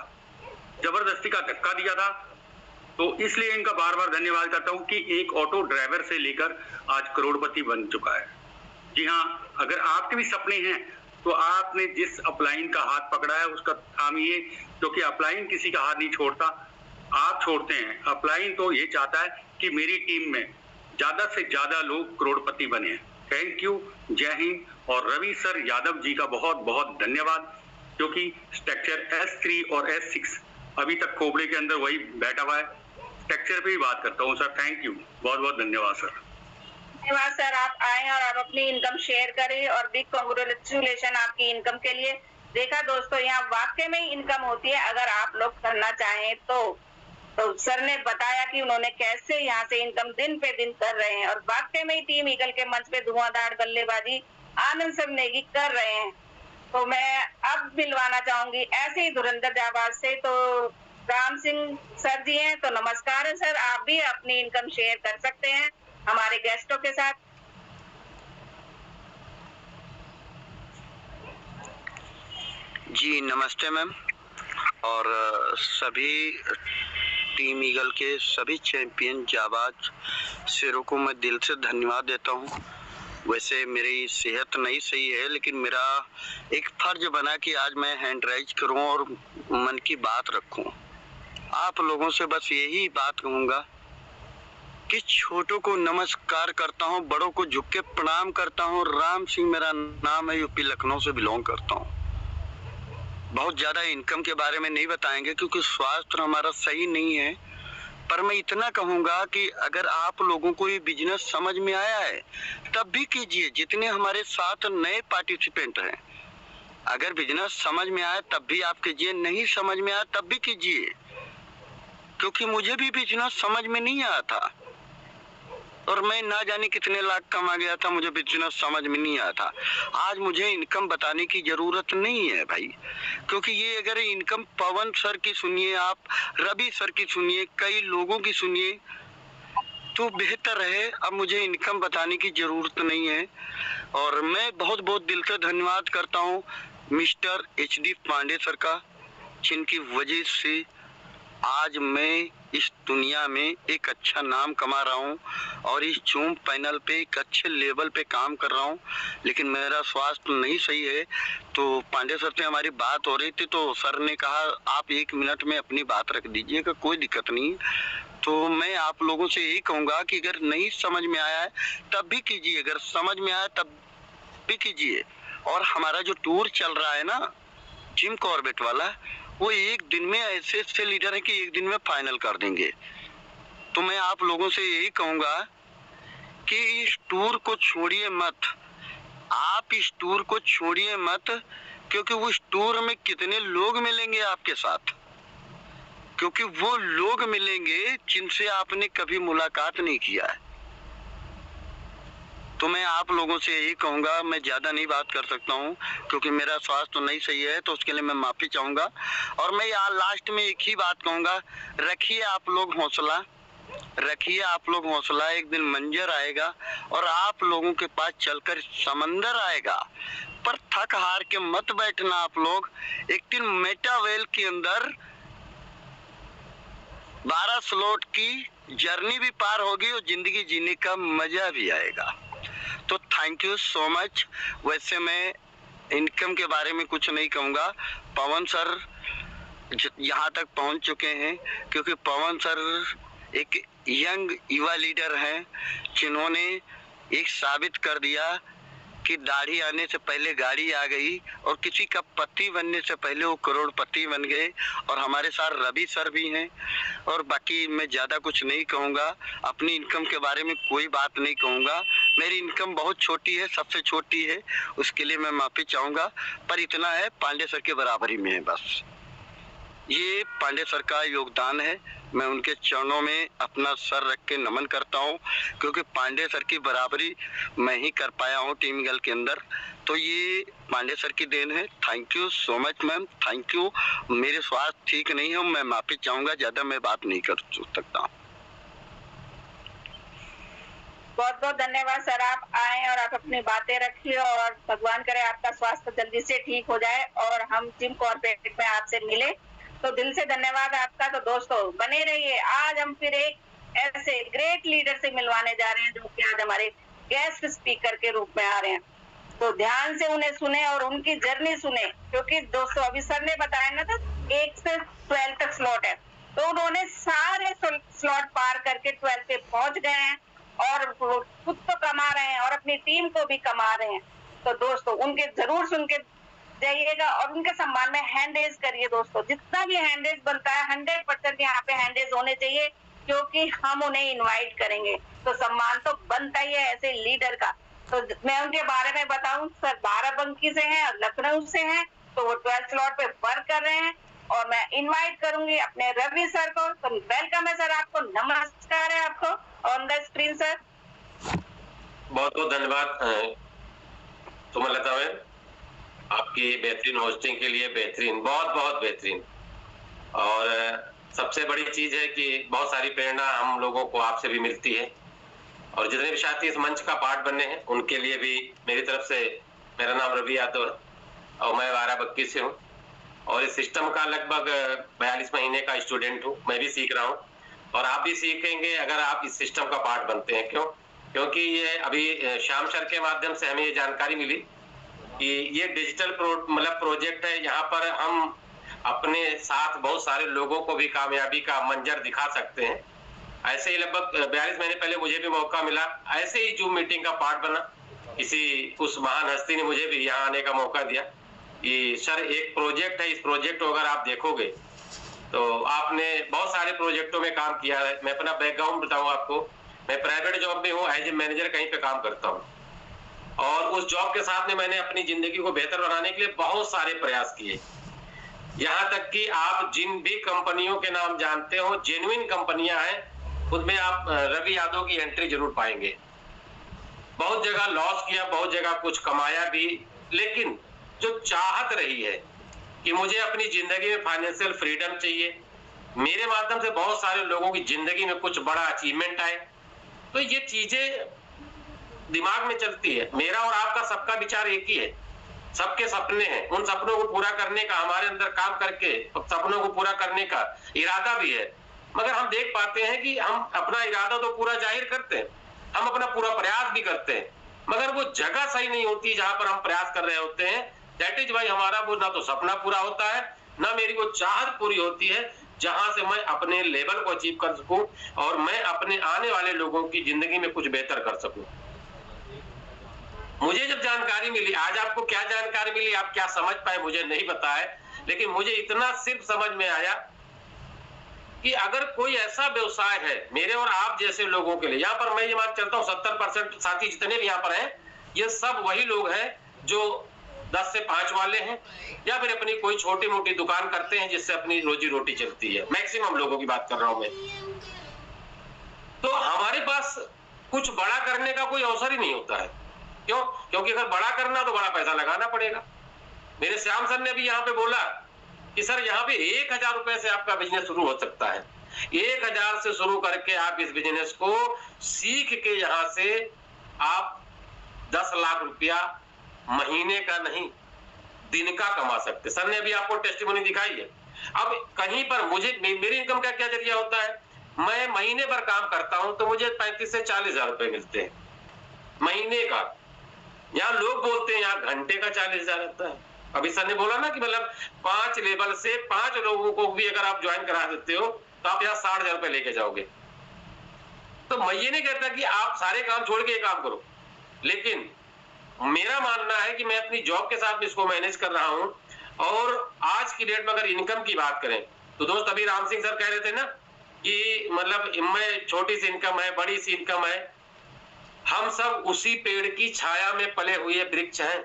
[SPEAKER 7] जबरदस्ती का धक्का दिया था। तो इसलिए इनका बार बार धन्यवाद करता हूँ कि एक ऑटो ड्राइवर से लेकर आज करोड़पति बन चुका है। जी हाँ, अगर आपके भी सपने हैं तो आपने जिस अपलाइन का हाथ पकड़ा है उसका थामिए, क्योंकि अपलाइन किसी का हाथ नहीं छोड़ता, आप छोड़ते हैं। अपलाइन तो ये चाहता है कि मेरी टीम में ज्यादा से ज्यादा लोग करोड़पति बने। थैंक यू, जय हिंद। और रवि सर यादव जी का बहुत बहुत धन्यवाद, क्योंकि स्ट्रक्चर S3 और S6 अभी तक खोपड़े के अंदर वही बैठा हुआ है। स्ट्रक्चर पे ही बात करता हूँ सर। थैंक यू, बहुत बहुत धन्यवाद सर।
[SPEAKER 1] धन्यवाद सर, आप आए और आप अपनी इनकम शेयर करें और बिग कांग्रेचुलेशन आपकी इनकम के लिए। देखा दोस्तों, यहाँ वाकई में इनकम होती है अगर आप लोग करना चाहें तो सर ने बताया कि उन्होंने कैसे यहाँ से इनकम दिन पे दिन कर रहे हैं और वाकई में टीम ईगल के मंच पे धुआंधार बल्लेबाजी आनंद सब नेगी कर रहे हैं। तो मैं अब मिलवाना चाहूंगी ऐसे ही धुरंधर जाबाज से। तो राम सिंह सर जी हैं, तो नमस्कार है सर, आप भी अपनी इनकम शेयर कर सकते हैं हमारे गेस्टों के साथ।
[SPEAKER 8] जी नमस्ते मैम, और सभी टीम ईगल के सभी चैंपियन जाबाज शेरों को मैं दिल से धन्यवाद देता हूँ। वैसे मेरी सेहत नहीं सही है, लेकिन मेरा एक फर्ज बना कि आज मैं हैंड राइज करूँ और मन की बात रखूँ। आप लोगों से बस यही बात कहूँगा कि छोटों को नमस्कार करता हूँ, बड़ों को झुक के प्रणाम करता हूँ। राम सिंह मेरा नाम है, यूपी लखनऊ से बिलोंग करता हूँ। बहुत ज्यादा इनकम के बारे में नहीं बताएंगे क्योंकि स्वास्थ्य हमारा सही नहीं है, पर मैं इतना कहूंगा कि अगर आप लोगों को ये बिजनेस समझ में आया है तब भी कीजिए। जितने हमारे साथ नए पार्टिसिपेंट हैं, अगर बिजनेस समझ में आया तब भी आप कीजिए, नहीं समझ में आया तब भी कीजिए, क्योंकि मुझे भी बिजनेस समझ में नहीं आया था और मैं ना जाने कितने लाख कमा गया था, मुझे बिजनेस समझ में नहीं आया था। आज मुझे इनकम बताने की जरूरत नहीं है भाई, क्योंकि ये अगर इनकम पवन सर की सुनिए, आप रवि सर की सुनिए, कई लोगों की सुनिए तो बेहतर है। अब मुझे इनकम बताने की जरूरत नहीं है और मैं बहुत बहुत दिल से धन्यवाद करता हूँ मिस्टर HD पांडे सर का, जिनकी वजह से आज मैं इस दुनिया में एक अच्छा नाम कमा रहा हूँ और इस जूम पैनल पे एक अच्छे लेवल पे काम कर रहा हूँ। लेकिन मेरा स्वास्थ्य नहीं सही है। तो पांडे सर से हमारी बात हो रही थी तो सर ने कहा आप 1 मिनट में अपनी बात रख दीजिएगा, कोई दिक्कत नहीं। तो मैं आप लोगों से यही कहूँगा कि अगर नहीं समझ में आया है तब भी कीजिए, अगर समझ में आया तब भी कीजिए। और हमारा जो टूर चल रहा है ना जिम कॉर्बेट वाला, वो एक दिन में ऐसे ऐसे लीडर है कि एक दिन में फाइनल कर देंगे। तो मैं आप लोगों से यही कहूंगा कि इस टूर को छोड़िए मत, आप इस टूर को छोड़िए मत, क्योंकि उस टूर में कितने लोग मिलेंगे आपके साथ, क्योंकि वो लोग मिलेंगे जिनसे आपने कभी मुलाकात नहीं किया है। तो मैं आप लोगों से यही कहूंगा, मैं ज्यादा नहीं बात कर सकता हूं क्योंकि मेरा स्वास्थ्य नहीं सही है, तो उसके लिए मैं माफी चाहूंगा। और मैं यहाँ लास्ट में एक ही बात कहूंगा, रखिए आप लोग हौसला, रखिए आप लोग हौसला। एक दिन मंजर आएगा और आप लोगों के पास चलकर समंदर आएगा, पर थक हार के मत बैठना आप लोग। एक दिन मेटावेल के अंदर 12 स्लॉट की जर्नी भी पार होगी और जिंदगी जीने का मजा भी आएगा। तो थैंक यू सो मच। वैसे मैं इनकम के बारे में कुछ नहीं कहूँगा, पवन सर यहाँ तक पहुँच चुके हैं, क्योंकि पवन सर एक यंग युवा लीडर हैं जिन्होंने एक साबित कर दिया कि दाढ़ी आने से पहले गाड़ी आ गई और किसी का पति बनने से पहले वो करोड़पति बन गए। और हमारे साथ रवि सर भी हैं। और बाकी मैं ज़्यादा कुछ नहीं कहूँगा, अपनी इनकम के बारे में कोई बात नहीं कहूँगा। मेरी इनकम बहुत छोटी है, सबसे छोटी है, उसके लिए मैं माफ़ी चाहूँगा, पर इतना है पांडे सर के बराबरी में है बस। ये पांडे सर का योगदान है। मैं उनके चरणों में अपना सर रख के नमन करता हूँ, क्योंकि पांडे सर की बराबरी मैं ही कर पाया हूँ टीम ईगल के अंदर, तो ये पांडे सर की देन है। Thank you so much ma'am, thank you. मेरे स्वास्थ्य ठीक नहीं है, मैं माफी चाहूंगा, ज्यादा मैं बात नहीं कर सकता हूँ।
[SPEAKER 1] बहुत बहुत धन्यवाद सर, आप आए और आप अपनी बातें रखिए और भगवान करे आपका स्वास्थ्य जल्दी से ठीक हो जाए और हम जिम कॉर्पोरेट में आपसे मिले। तो दिल से धन्यवाद आपका। तो दोस्तों बने रहिए, आज हम फिर एक ऐसे ग्रेट लीडर से मिलवाने जा रहे हैं जो कि आज हमारे गेस्ट स्पीकर के रूप में आ रहे हैं। तो ध्यान से उन्हें सुने और उनकी जर्नी सुने, क्योंकि दोस्तों अभी सर ने बताया ना था 1 से 12 तक स्लॉट है, तो उन्होंने सारे स्लॉट पार करके 12 पे पहुंच गए हैं और खुद तो कमा रहे हैं और अपनी टीम को भी कमा रहे हैं। तो दोस्तों उनके जरूर सुन के जाइएगा और उनके सम्मान में हैंड रेज करिए। दोस्तों जितना भी हैंड रेज बनता है 100% यहाँ पे हैंड रेज होने चाहिए, क्योंकि हम उन्हें इनवाइट करेंगे। तो सम्मान तो बनता ही है ऐसे लीडर का। तो मैं उनके बारे में बताऊं, सर बाराबंकी से हैं और लखनऊ से हैं, तो वो 12 स्लॉट पे वर्क कर रहे हैं और मैं इनवाइट करूंगी अपने रवि सर को। तो वेलकम है सर आपको, नमस्कार है आपको ऑन द स्क्रीन सर।
[SPEAKER 4] बहुत बहुत धन्यवाद सुमनलता मैम, आपकी बेहतरीन होस्टिंग के लिए, बेहतरीन, बहुत बहुत बेहतरीन। और सबसे बड़ी चीज है कि बहुत सारी प्रेरणा हम लोगों को आपसे भी मिलती है, और जितने भी साथी इस मंच का पार्ट बनने हैं उनके लिए भी मेरी तरफ से, मेरा नाम रवि यादव है और मैं बाराबंकी से हूँ और इस सिस्टम का लगभग 42 महीने का स्टूडेंट हूँ। मैं भी सीख रहा हूँ और आप भी सीखेंगे अगर आप इस सिस्टम का पार्ट बनते हैं। क्यों? क्योंकि ये अभी श्याम सर के माध्यम से हमें ये जानकारी मिली कि ये डिजिटल प्रोजेक्ट है। यहाँ पर हम अपने साथ बहुत सारे लोगों को भी कामयाबी का मंजर दिखा सकते हैं। ऐसे ही लगभग 42 महीने पहले मुझे भी मौका मिला, ऐसे ही जूम मीटिंग का पार्ट बना, किसी उस महान हस्ती ने मुझे भी यहाँ आने का मौका दिया कि सर एक प्रोजेक्ट है, इस प्रोजेक्ट को अगर आप देखोगे तो आपने बहुत सारे प्रोजेक्टों में काम किया है। मैं अपना बैकग्राउंड बताऊं आपको, मैं प्राइवेट जॉब में हूँ, एज ए मैनेजर कहीं पे काम करता हूँ और उस जॉब के साथ में मैंने अपनी जिंदगी को बेहतर बनाने के लिए बहुत सारे प्रयास किए। यहाँ तक कि आप जिन भी कंपनियों के नाम जानते हो, जेन्युइन कंपनियां हैं, उसमें आप रवि यादव की एंट्री जरूर पाएंगे। बहुत जगह लॉस किया, बहुत जगह कुछ कमाया भी, लेकिन जो चाहत रही है कि मुझे अपनी जिंदगी में फाइनेंशियल फ्रीडम चाहिए, मेरे माध्यम से बहुत सारे लोगों की जिंदगी में कुछ बड़ा अचीवमेंट आए, तो ये चीजें दिमाग में चलती है। मेरा और आपका सबका विचार एक ही है, सबके सपने हैं, उन सपनों को पूरा करने का हमारे अंदर काम करके सपनों को पूरा करने का इरादा भी है। मगर हम देख पाते हैं कि हम अपना इरादा तो पूरा जाहिर करते हैं, हम अपना पूरा प्रयास भी करते हैं, मगर वो जगह सही नहीं होती जहां पर हम प्रयास कर रहे होते हैं। दैट इज भाई हमारा वो ना तो सपना पूरा होता है, ना मेरी वो चाहत पूरी होती है जहां से मैं अपने लेवल को अचीव कर सकूं और मैं अपने आने वाले लोगों की जिंदगी में कुछ बेहतर कर सकूं। मुझे जब जानकारी मिली, आज आपको क्या जानकारी मिली, आप क्या समझ पाए मुझे नहीं पता है, लेकिन मुझे इतना सिर्फ समझ में आया कि अगर कोई ऐसा व्यवसाय है मेरे और आप जैसे लोगों के लिए, यहाँ पर मैं ये मान चलता हूँ 70% साथी जितने भी यहाँ पर हैं, ये सब वही लोग हैं जो 10 से 5 वाले हैं या फिर अपनी कोई छोटी मोटी दुकान करते हैं जिससे अपनी रोजी रोटी चलती है। मैक्सिमम लोगों की बात कर रहा हूं मैं। तो हमारे पास कुछ बड़ा करने का कोई अवसर ही नहीं होता है। क्यों? क्योंकि अगर बड़ा करना तो बड़ा पैसा लगाना पड़ेगा। मेरे श्याम सर ने भी यहाँ पे बोला कि सर यहाँ पे 1000 रुपए से आपका बिजनेस शुरू हो सकता है। 1000 से शुरू करके आप इस बिजनेस को सीख के यहाँ से आप 10 लाख रुपया महीने का नहीं दिन का कमा सकते। सर ने अभी आपको टेस्टिमोनी दिखाई है। अब कहीं पर मुझे मेरी इनकम का क्या जरिया होता है, मैं महीने भर काम करता हूं तो मुझे 35 से 40 हजार रुपए मिलते हैं महीने का। यहाँ लोग बोलते हैं यहाँ घंटे का 40 हजार रहता है। अभी सर ने बोला ना कि मतलब 5 लेवल से 5 लोगों को भी अगर आप ज्वाइन करा देते हो तो आप यहाँ 60 हजार रुपए लेके जाओगे। तो मैं ये नहीं कहता कि आप सारे काम छोड़ के ये काम करो, लेकिन मेरा मानना है कि मैं अपनी जॉब के साथ इसको मैनेज कर रहा हूं। और आज की डेट में अगर इनकम की बात करें तो दोस्त अभी राम सिंह सर कह रहे थे ना कि मतलब इनमें छोटी सी इनकम है, बड़ी सी इनकम है। हम सब उसी पेड़ की छाया में पले हुए वृक्ष हैं।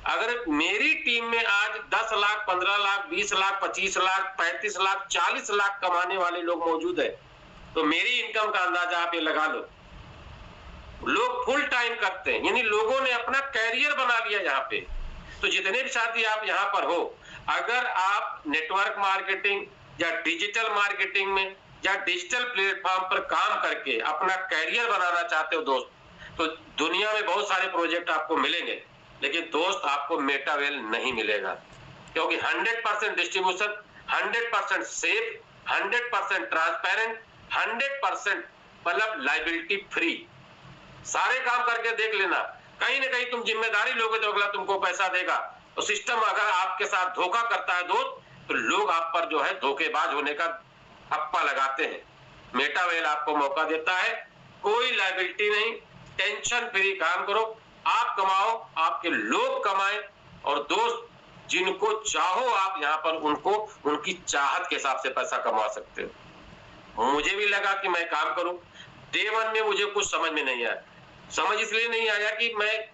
[SPEAKER 4] अगर मेरी टीम में आज 10 लाख, 15 लाख, 20 लाख, 25 लाख, 35 लाख, 40 लाख कमाने वाले लोग मौजूद है, तो मेरी इनकम का अंदाजा आप ये लगा लो। लोग फुल टाइम करते हैं, यानी लोगों ने अपना कैरियर बना लिया यहाँ पे। तो जितने भी साथी आप यहाँ पर हो, अगर आप नेटवर्क मार्केटिंग या डिजिटल मार्केटिंग में या डिजिटल प्लेटफॉर्म पर काम करके अपना कैरियर बनाना चाहते हो दोस्त, तो दुनिया में बहुत सारे प्रोजेक्ट आपको मिलेंगे, लेकिन दोस्त आपको मेटावेल नहीं मिलेगा, क्योंकि 100% डिस्ट्रीब्यूशन, 100% सेफ, 100% ट्रांसपेरेंट, 100% मतलब लाइबिलिटी फ्री। सारे काम करके देख लेना, कहीं ना कहीं तुम जिम्मेदारी लोगे तो अगला तुमको पैसा देगा। तो सिस्टम अगर आपके साथ धोखा करता है दोस्त, तो लोग आप पर जो है धोखेबाज होने का हप्पा लगाते हैं। मेटावेल आपको मौका देता है, कोई लायबिलिटी नहीं, टेंशन फ्री काम करो, आप कमाओ, आपके लोग कमाएं, और दोस्त जिनको चाहो आप यहाँ पर उनको उनकी चाहत के हिसाब से पैसा कमा सकते हो। मुझे भी लगा कि मैं काम करूं, डे 1 में मुझे कुछ समझ में नहीं आया। समझ इसलिए नहीं आया कि मैं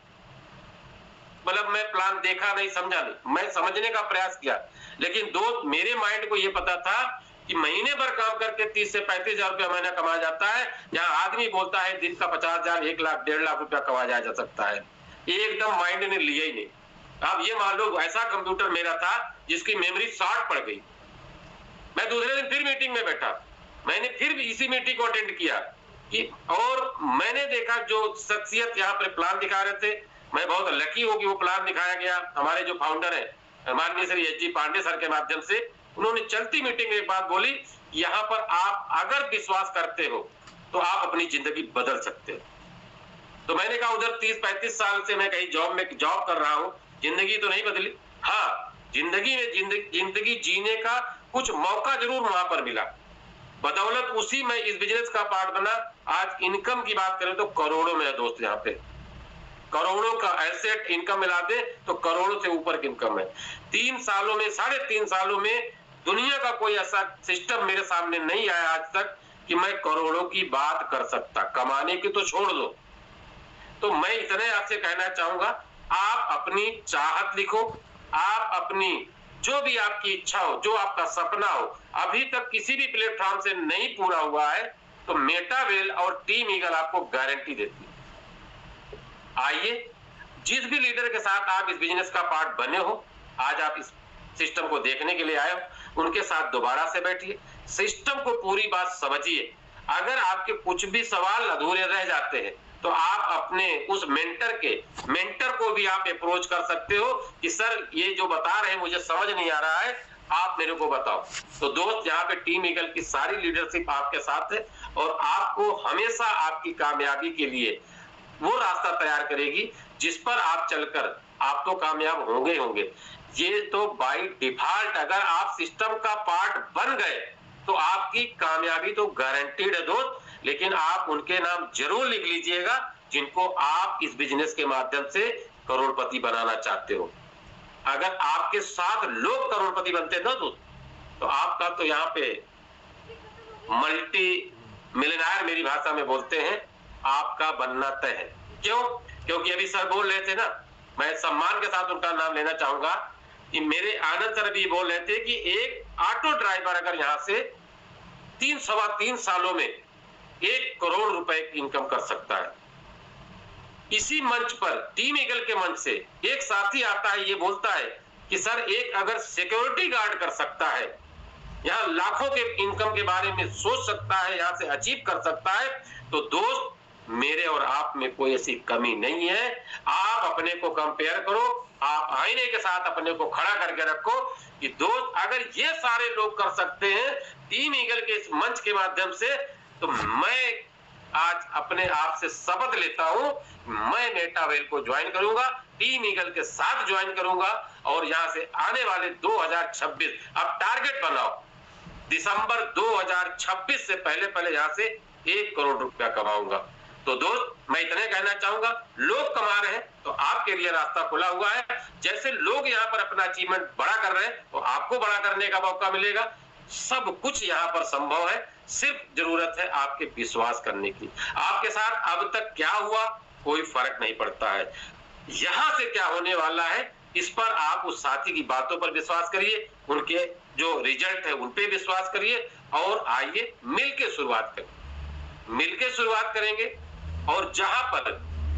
[SPEAKER 4] प्लान देखा नहीं, समझा नहीं, मैं समझने का प्रयास किया, लेकिन दोस्त मेरे माइंड को ये पता था कि महीने भर काम करके 30 से 35 हजार रुपया महीना कमाया जाता है, यहाँ आदमी बोलता है दिन का 50 हजार, 1 लाख, 1.5 लाख रुपया कमाया जा सकता है। एकदम माइंड ने लिया ही नहीं। अब ये मान लो ऐसा कंप्यूटर मेरा था जिसकी मेमोरी 60 पड़ गई। मैं दूसरे दिन फिर मीटिंग में बैठा, मैंने फिर इसी मीटिंग को अटेंड किया कि, और मैंने देखा जो शख्सियत यहाँ पर प्लान दिखा रहे थे, मैं बहुत लकी हूँ कि वो प्लान दिखाया गया। हमारे जो फाउंडर है माननीय श्री एच.जी. पांडे सर के माध्यम से, उन्होंने चलती मीटिंग में एक बात बोली, यहाँ पर आप अगर विश्वास करते हो तो आप अपनी जिंदगी बदल सकते हो। तो मैंने कहा उधर 30-35 साल से मैं कहीं जॉब कर रहा हूँ, जिंदगी तो नहीं बदली। हाँ, जिंदगी जीने का कुछ मौका जरूर वहां पर मिला, बदौलत उसी में इस बिजनेस का पार्ट बना। आज इनकम की बात करें तो करोड़ों में है दोस्त, यहाँ पे करोड़ों का एसेट इनकम मिला दे तो करोड़ों से ऊपर की इनकम है। 3 सालों में, 3.5 सालों में दुनिया का कोई ऐसा सिस्टम मेरे सामने नहीं आया आज तक कि मैं करोड़ों की बात कर सकता, कमाने की तो छोड़ दो। तो मैं इतने आपसे कहना चाहूंगा, आप अपनी चाहत लिखो, आप अपनी जो भी आपकी इच्छा हो, जो आपका सपना हो, अभी तक किसी भी प्लेटफॉर्म से नहीं पूरा हुआ है, तो मेटावेल और टीम ईगल आपको गारंटी देती है। आइए, जिस भी लीडर के साथ आप इस बिजनेस का पार्ट बने हो, आज आप इस सिस्टम को देखने के लिए आए हो, उनके साथ दोबारा से बैठिए, सिस्टम को पूरी बात समझिए। अगर आपके कुछ भी सवाल अधूरे रह जाते हैं तो आप अपने उस मेंटर को भी आप अप्रोच कर सकते हो कि सर ये जो बता रहे हैं मुझे समझ नहीं आ रहा है, आप मेरे को बताओ। तो दोस्त, यहाँ पे टीम ईगल की सारी लीडरशिप आपके साथ है और आपको हमेशा आपकी कामयाबी के लिए वो रास्ता तैयार करेगी जिस पर आप चलकर आप तो कामयाब होंगे। ये तो बाय डिफॉल्ट अगर आप सिस्टम का पार्ट बन गए तो आपकी कामयाबी तो गारंटीड है दोस्त। लेकिन आप उनके नाम जरूर लिख लीजिएगा जिनको आप इस बिजनेस के माध्यम से करोड़पति बनाना चाहते हो। अगर आपके साथ लोग करोड़पति बनते ना दोस्त, तो आपका तो यहाँ पे मल्टी मिलियनेयर मेरी भाषा में बोलते हैं, आपका बनना तय है। क्यों? क्योंकि अभी सर बोल रहे थे ना, मैं सम्मान के साथ उनका नाम लेना चाहूंगा कि मेरे आनंद सर भी बोल रहे थे कि एक ऑटो ड्राइवर अगर यहाँ से 3-3.25 सालों में 1 करोड़ रुपए की इनकम कर सकता है। इसी मंच पर टीम ईगल के मंच से एक साथी आता है, ये बोलता है कि सर एक अगर सिक्योरिटी गार्ड कर सकता है, यहाँ लाखों के इनकम के बारे में सोच सकता है, यहाँ से अचीव कर सकता है, तो दोस्त मेरे और आप में कोई ऐसी कमी नहीं है। आप अपने को कंपेयर करो, आप आईने के साथ अपने को खड़ा करके रखो कि दोस्त अगर ये सारे लोग कर सकते हैं टीम ईगल के इस मंच के माध्यम से, तो मैं आज अपने आप से शपथ लेता हूं, मैं मेटावेल को ज्वाइन करूंगा, टीम ईगल के साथ ज्वाइन करूंगा और यहां से आने वाले 2026 अब टारगेट बनाओ, दिसंबर 2026 से पहले यहां से 1 करोड़ रुपया कमाऊंगा। तो दोस्त मैं इतने कहना चाहूंगा, लोग कमा रहे हैं तो आपके लिए रास्ता खुला हुआ है। जैसे लोग यहाँ पर अपना अचीवमेंट बड़ा कर रहे हैं तो आपको बड़ा करने का मौका मिलेगा। सब कुछ यहाँ पर संभव है, सिर्फ जरूरत है आपके विश्वास करने की। आपके साथ अब तक क्या हुआ कोई फर्क नहीं पड़ता है, यहाँ से क्या होने वाला है इस पर आप उस साथी की बातों पर विश्वास करिए, उनके जो रिजल्ट है उन पे विश्वास करिए और आइए मिलके शुरुआत करें। मिलके शुरुआत करेंगे और जहां पर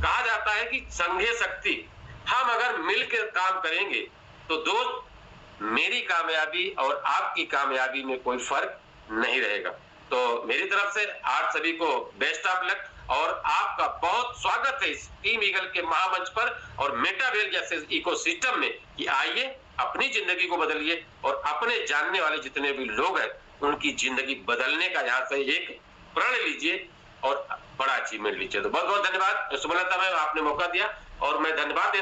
[SPEAKER 4] कहा जाता है कि संघे शक्ति, हम अगर मिलकर काम करेंगे तो दोस्त मेरी कामयाबी और आपकी कामयाबी में कोई फर्क नहीं रहेगा। तो मेरी तरफ से आप सभी को बेस्ट ऑफ लक और आपका बहुत स्वागत है इस टीम ईगल के महामंच पर और मेटावेल जैसे इकोसिस्टम में कि आइए अपनी जिंदगी को बदलिए और अपने जानने वाले जितने भी लोग हैं उनकी जिंदगी बदलने का यहाँ से एक प्रण लीजिए और बड़ा अचीवमेंट लीजिए। तो बहुत बहुत धन्यवाद सुमलता मैम, आपने मौका दिया और मैं धन्यवाद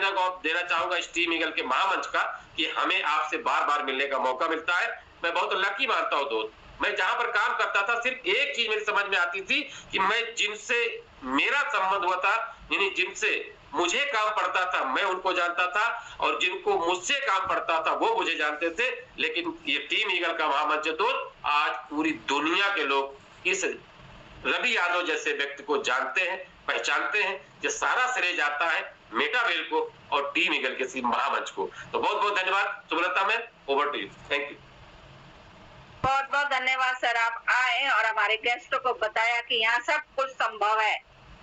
[SPEAKER 4] देना चाहूंगा इस टीम ईगल के महामंच का कि हमें आपसे बार बार मिलने का मौका मिलता है। मैं बहुत लकी मानता हूँ दोस्त। मैं जहां पर काम करता था सिर्फ एक चीज मेरी समझ में आती थी कि मैं जिनसे मेरा संबंध हुआ था, यानी जिनसे मुझे काम पड़ता था मैं उनको जानता था और जिनको मुझसे काम पड़ता था वो मुझे जानते थे। लेकिन ये टीम ईगल का महामंच दोस्त आज पूरी दुनिया के लोग इस रवि यादव जैसे व्यक्ति को जानते हैं, पहचानते हैं। ये सारा श्रेय जाता है मेटावेल को और टीम ईगल के महामंच को। तो बहुत बहुत धन्यवाद Sumalata ma'am, over to you. Thank you.
[SPEAKER 1] बहुत बहुत धन्यवाद सर, आप आए और हमारे गेस्टों को बताया कि यहाँ सब कुछ संभव है।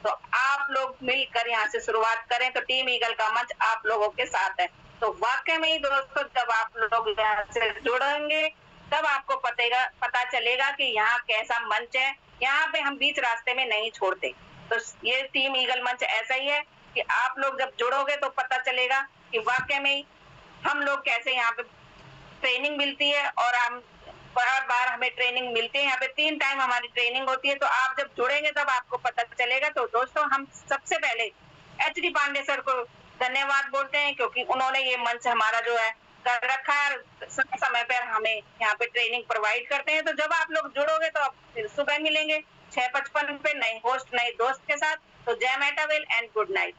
[SPEAKER 1] तो आप लोग मिलकर यहाँ से शुरुआत करें तो टीम ईगल का मंच आप लोगों के साथ है। तो वाकई में ही दोस्तों जब आप लोग यहाँ से जुड़ेंगे तब आपको पता चलेगा कि यहाँ कैसा मंच है। यहाँ पे हम बीच रास्ते में नहीं छोड़ते। तो ये टीम ईगल मंच ऐसा ही है कि आप लोग जब जुड़ोगे तो पता चलेगा कि वाकई में हम लोग कैसे यहाँ पे ट्रेनिंग मिलती है और हम बार हमें ट्रेनिंग मिलती है। यहाँ पे 3 टाइम हमारी ट्रेनिंग होती है। तो आप जब जुड़ेंगे तब आपको पता चलेगा। तो दोस्तों हम सबसे पहले HD पांडे सर को धन्यवाद बोलते हैं क्योंकि उन्होंने ये मंच हमारा जो है कर रखा है, समय पर हमें यहाँ पे ट्रेनिंग प्रोवाइड करते हैं। तो जब आप लोग जुड़ोगे तो आप फिर सुबह मिलेंगे 6:55 पे नए होस्ट नए दोस्त के साथ। तो जय मेटावेल एंड गुड नाइट।